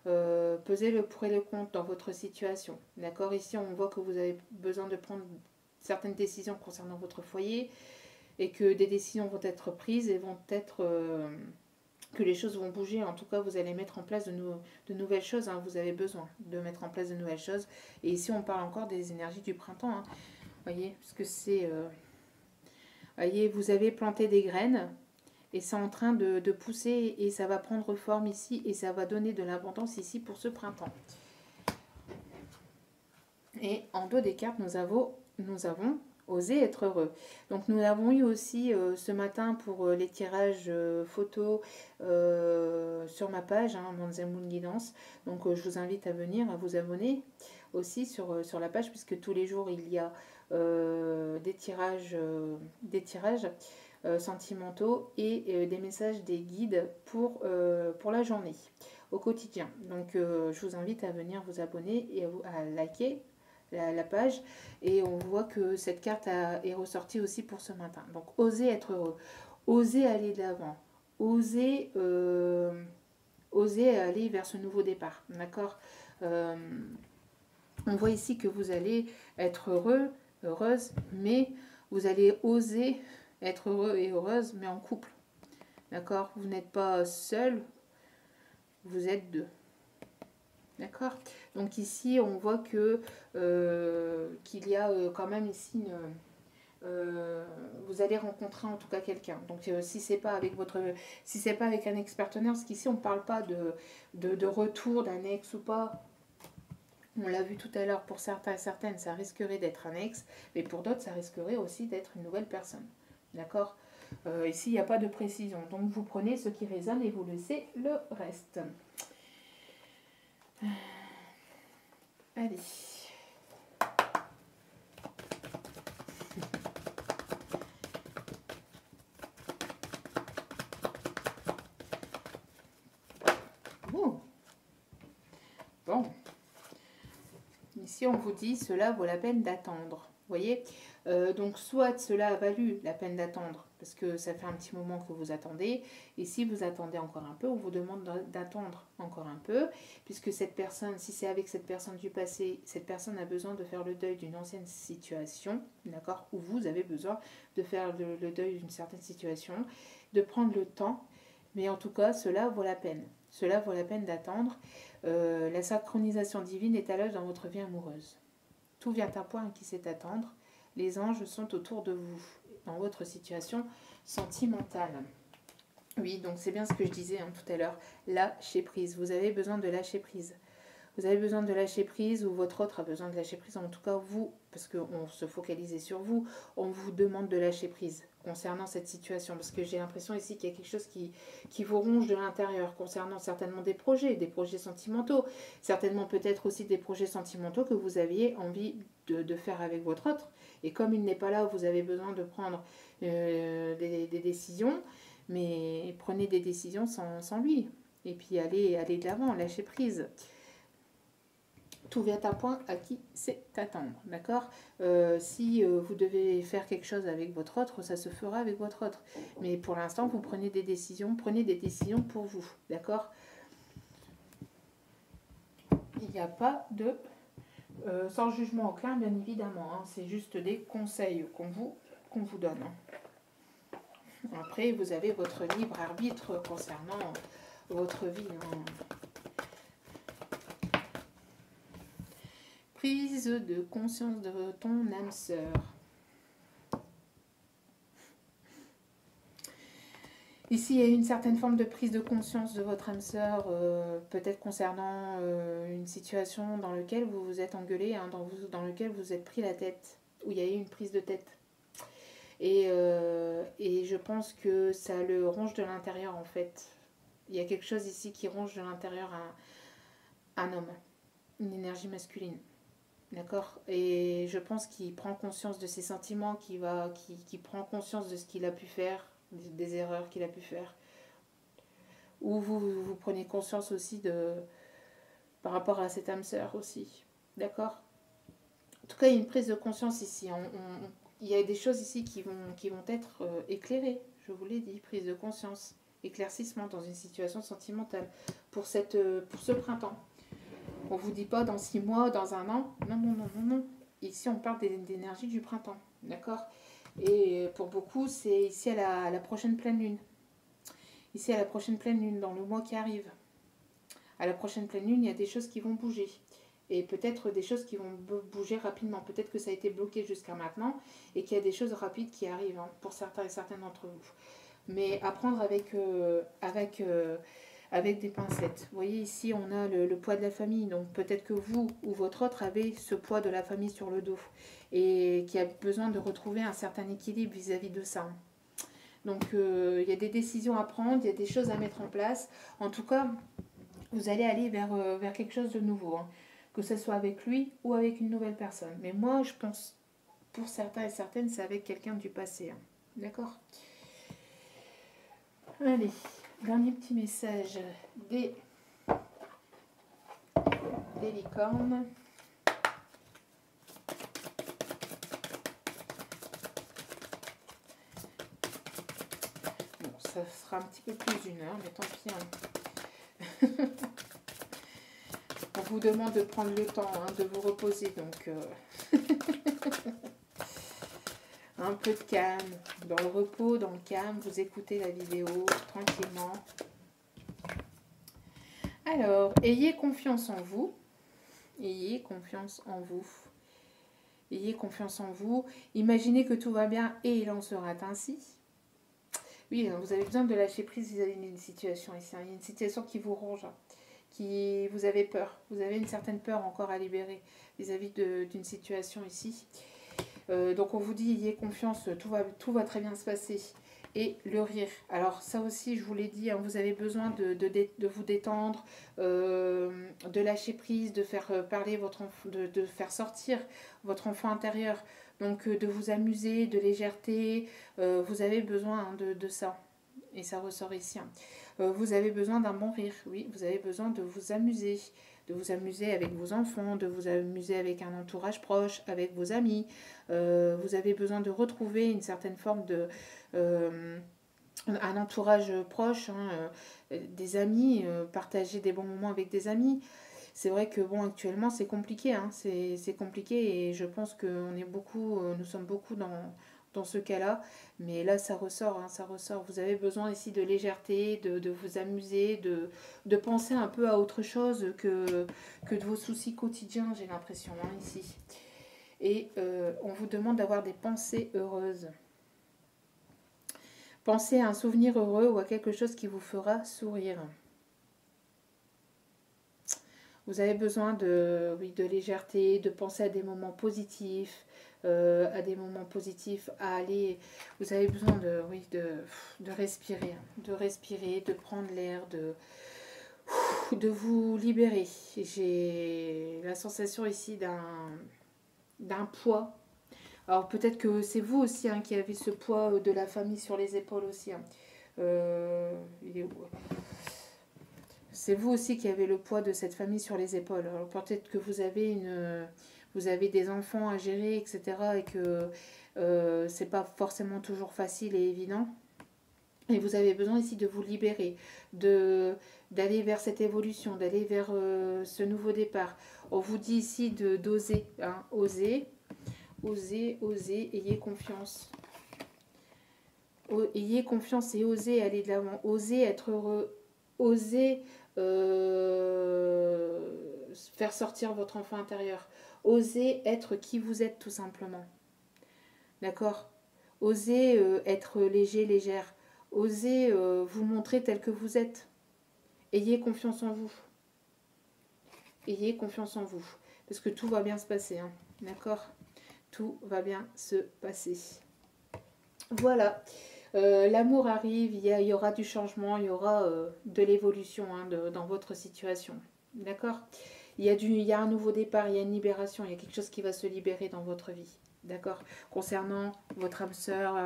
Pesez le pour et le contre dans votre situation, d'accord? Ici, on voit que vous avez besoin de prendre certaines décisions concernant votre foyer et que des décisions vont être prises et vont être... que les choses vont bouger. En tout cas, vous allez mettre en place de nouvelles choses. Hein. Vous avez besoin de mettre en place de nouvelles choses. Et ici, on parle encore des énergies du printemps. Hein. Voyez, parce que c'est... voyez, vous avez planté des graines et c'est en train de pousser et ça va prendre forme ici et ça va donner de l'abondance ici pour ce printemps. Et en dos des cartes, nous avons oser être heureux. Donc nous avons eu aussi ce matin pour les tirages photos sur ma page, hein, Monzel Moon Guidance. Donc je vous invite à venir, à vous abonner aussi sur la page, puisque tous les jours il y a des tirages sentimentaux et des messages des guides pour la journée, au quotidien. Donc je vous invite à venir vous abonner et à liker la page, et on voit que cette carte est ressortie aussi pour ce matin. Donc osez être heureux, osez aller de l'avant, osez aller vers ce nouveau départ, d'accord? On voit ici que vous allez être heureux, heureuse, mais vous allez oser être heureux et heureuse, mais en couple. D'accord? Vous n'êtes pas seul, vous êtes deux. D'accord? Donc ici, on voit que qu'il y a quand même ici vous allez rencontrer en tout cas quelqu'un. Donc si c'est pas avec si c'est pas avec un ex-partenaire, parce qu'ici on ne parle pas de retour d'un ex ou pas. On l'a vu tout à l'heure, pour certains et certaines, ça risquerait d'être un ex, mais pour d'autres, ça risquerait aussi d'être une nouvelle personne. D'accord? Ici, il n'y a pas de précision. Donc, vous prenez ce qui résonne et vous laissez le reste. Allez. Oh. Bon. Ici, on vous dit, cela vaut la peine d'attendre. Vous voyez, donc soit cela a valu la peine d'attendre, parce que ça fait un petit moment que vous attendez, et si vous attendez encore un peu, on vous demande d'attendre encore un peu, puisque cette personne, si c'est avec cette personne du passé, cette personne a besoin de faire le deuil d'une ancienne situation, d'accord, ou vous avez besoin de faire le deuil d'une certaine situation, de prendre le temps, mais en tout cas, cela vaut la peine. Cela vaut la peine d'attendre. La synchronisation divine est à l'œuvre dans votre vie amoureuse. Tout vient à point qui sait attendre. Les anges sont autour de vous dans votre situation sentimentale. Oui, donc c'est bien ce que je disais tout à l'heure. Lâcher prise. Vous avez besoin de lâcher prise. Vous avez besoin de lâcher prise ou votre autre a besoin de lâcher prise. En tout cas, vous, parce qu'on se focalisait sur vous, on vous demande de lâcher prise concernant cette situation. Parce que j'ai l'impression ici qu'il y a quelque chose qui vous ronge de l'intérieur concernant certainement des projets sentimentaux. Certainement peut-être aussi des projets sentimentaux que vous aviez envie de faire avec votre autre. Et comme il n'est pas là, vous avez besoin de prendre des décisions, mais prenez des décisions sans lui. Et puis allez de l'avant, lâchez prise. Tout vient à point à qui sait attendre, d'accord? Si vous devez faire quelque chose avec votre autre, ça se fera avec votre autre. Mais pour l'instant, vous prenez des décisions pour vous, d'accord? Il n'y a pas de... sans jugement aucun, bien évidemment, hein, c'est juste des conseils qu'on vous donne. Hein. Après, vous avez votre libre arbitre concernant votre vie. Hein. Prise de conscience de ton âme sœur. Ici, il y a une certaine forme de prise de conscience de votre âme sœur, peut-être concernant une situation dans laquelle vous vous êtes engueulé, hein, dans laquelle vous êtes pris la tête, où il y a eu une prise de tête. Et je pense que ça le ronge de l'intérieur, en fait. Il y a quelque chose ici qui ronge de l'intérieur un homme, une énergie masculine. D'accord? Et je pense qu'il prend conscience de ses sentiments, qui prend conscience de ce qu'il a pu faire, des erreurs qu'il a pu faire. Ou vous prenez conscience aussi par rapport à cette âme sœur aussi. D'accord? En tout cas, il y a une prise de conscience ici. Il y a des choses ici qui vont être éclairées. Je vous l'ai dit, prise de conscience, éclaircissement dans une situation sentimentale pour ce printemps. On ne vous dit pas dans 6 mois, dans un an. Non, non, non, non, non. Ici, on parle d'énergie du printemps. D'accord? Et pour beaucoup, c'est ici à la prochaine pleine lune. Ici, à la prochaine pleine lune, dans le mois qui arrive. À la prochaine pleine lune, il y a des choses qui vont bouger. Et peut-être des choses qui vont bouger rapidement. Peut-être que ça a été bloqué jusqu'à maintenant et qu'il y a des choses rapides qui arrivent hein, pour certains et certaines d'entre vous. Mais à prendre avec des pincettes. Vous voyez ici, on a le poids de la famille. Donc peut-être que vous ou votre autre avez ce poids de la famille sur le dos et qui a besoin de retrouver un certain équilibre vis-à-vis de ça. Donc il y a des décisions à prendre, il y a des choses à mettre en place. En tout cas, vous allez aller vers quelque chose de nouveau. Hein. Que ce soit avec lui ou avec une nouvelle personne. Mais moi, je pense, pour certains et certaines, c'est avec quelqu'un du passé. Hein. D'accord ? Allez, dernier petit message des licornes. Bon, ça sera un petit peu plus d'une heure, mais tant pis. Hein. On vous demande de prendre le temps hein, de vous reposer. Donc, un peu de calme. Dans le repos, dans le calme, vous écoutez la vidéo tranquillement. Alors, ayez confiance en vous. Ayez confiance en vous. Ayez confiance en vous. Imaginez que tout va bien et il en sera ainsi. Oui, vous avez besoin de lâcher prise vis-à-vis d'une situation ici. Il y a une situation qui vous ronge, qui vous avez peur. Vous avez une certaine peur encore à libérer vis-à-vis d'une situation ici. Donc on vous dit, ayez confiance, tout va très bien se passer. Et le rire. Alors ça aussi, je vous l'ai dit, hein, vous avez besoin de vous détendre, de lâcher prise, de faire parler votre enfant, de faire sortir votre enfant intérieur. Donc de vous amuser, de légèreté. Vous avez besoin hein, de ça. Et ça ressort ici. Hein. Vous avez besoin d'un bon rire. Oui, vous avez besoin de vous amuser. De vous amuser avec vos enfants, de vous amuser avec un entourage proche, avec vos amis. Vous avez besoin de retrouver une certaine forme de... un entourage proche, hein, des amis, partager des bons moments avec des amis. C'est vrai que bon, actuellement c'est compliqué, hein, c'est compliqué et je pense que nous sommes beaucoup dans ce cas-là. Mais là, ça ressort, hein, ça ressort. Vous avez besoin ici de légèreté, de vous amuser, de penser un peu à autre chose que de vos soucis quotidiens, j'ai l'impression, hein, ici. Et on vous demande d'avoir des pensées heureuses. Pensez à un souvenir heureux ou à quelque chose qui vous fera sourire. Vous avez besoin oui, de légèreté, de penser à des moments positifs, à aller. Vous avez besoin oui, de respirer, de prendre l'air, de vous libérer. J'ai la sensation ici d'un poids. Alors peut-être que c'est vous aussi hein, qui avez ce poids de la famille sur les épaules aussi. Hein. Il est où ? C'est vous aussi qui avez le poids de cette famille sur les épaules. Alors peut-être que vous avez des enfants à gérer, etc. Et que c'est pas forcément toujours facile et évident. Et vous avez besoin ici de vous libérer, d'aller vers cette évolution, d'aller vers ce nouveau départ. On vous dit ici d'oser, hein, oser, ayez confiance. Ayez confiance et osez aller de l'avant, osez être heureux, osez faire sortir votre enfant intérieur. Osez être qui vous êtes tout simplement. D'accord ? Osez être léger, légère. Osez vous montrer tel que vous êtes. Ayez confiance en vous. Ayez confiance en vous. Parce que tout va bien se passer. Hein. D'accord ? Tout va bien se passer. Voilà. L'amour arrive, il y aura du changement, il y aura de l'évolution hein, dans votre situation. D'accord ? Il y a un nouveau départ, il y a une libération, il y a quelque chose qui va se libérer dans votre vie. D'accord ? Concernant votre âme sœur,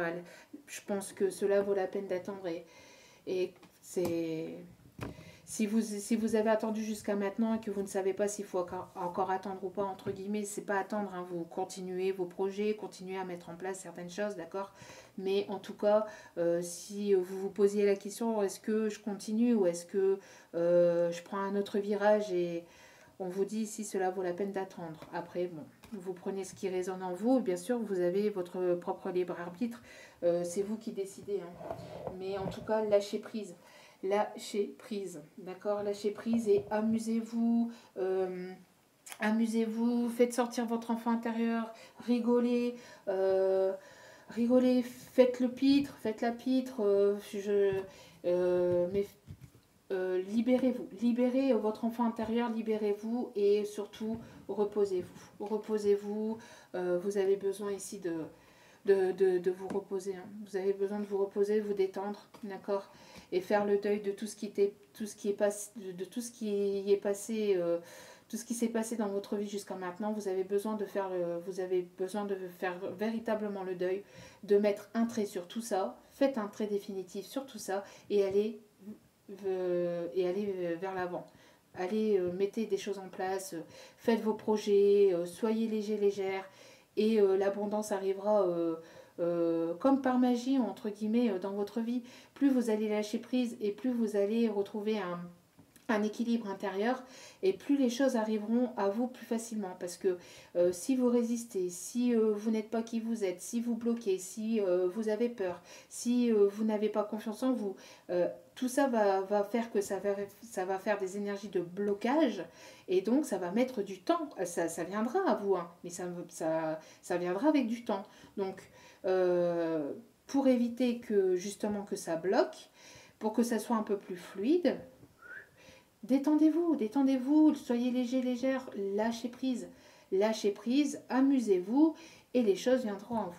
je pense que cela vaut la peine d'attendre et c'est... Si vous avez attendu jusqu'à maintenant et que vous ne savez pas s'il faut encore attendre ou pas, entre guillemets, c'est pas attendre, hein, vous continuez vos projets, continuez à mettre en place certaines choses, d'accord ? Mais en tout cas, si vous vous posiez la question, est-ce que je continue ou est-ce que je prends un autre virage et on vous dit si cela vaut la peine d'attendre. Après, bon, vous prenez ce qui résonne en vous, bien sûr, vous avez votre propre libre arbitre, c'est vous qui décidez. Hein. Mais en tout cas, lâchez prise. Lâchez prise, d'accord ? Lâchez prise et amusez-vous, amusez-vous, faites sortir votre enfant intérieur, rigolez, rigolez, faites le pitre, faites la pitre, mais libérez-vous, libérez votre enfant intérieur, libérez-vous et surtout reposez-vous, reposez-vous, vous avez besoin ici de vous reposer, hein. Vous avez besoin de vous reposer, de vous détendre, d'accord ? Et faire le deuil de tout ce qui est passé, tout ce qui est passé, tout ce qui s'est passé dans votre vie jusqu'à maintenant. Vous avez besoin de faire véritablement le deuil, de mettre un trait sur tout ça. Faites un trait définitif sur tout ça et allez vers l'avant. Allez, mettez des choses en place, faites vos projets, soyez léger, légère et l'abondance arrivera comme par magie, entre guillemets, dans votre vie. Plus vous allez lâcher prise et plus vous allez retrouver un équilibre intérieur et plus les choses arriveront à vous plus facilement parce que si vous résistez, si vous n'êtes pas qui vous êtes, si vous bloquez, si vous avez peur, si vous n'avez pas confiance en vous, tout ça va faire que ça va faire des énergies de blocage et donc ça va mettre du temps. Ça viendra à vous, hein, mais ça viendra avec du temps. Donc pour éviter que justement que ça bloque, pour que ça soit un peu plus fluide, détendez-vous, détendez-vous, soyez léger, légère, lâchez prise, amusez-vous et les choses viendront à vous.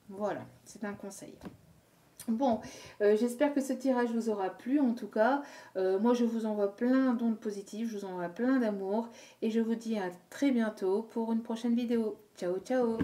Voilà, c'est un conseil. Bon, j'espère que ce tirage vous aura plu en tout cas. Moi je vous envoie plein d'ondes positives, je vous envoie plein d'amour et je vous dis à très bientôt pour une prochaine vidéo. Ciao, ciao!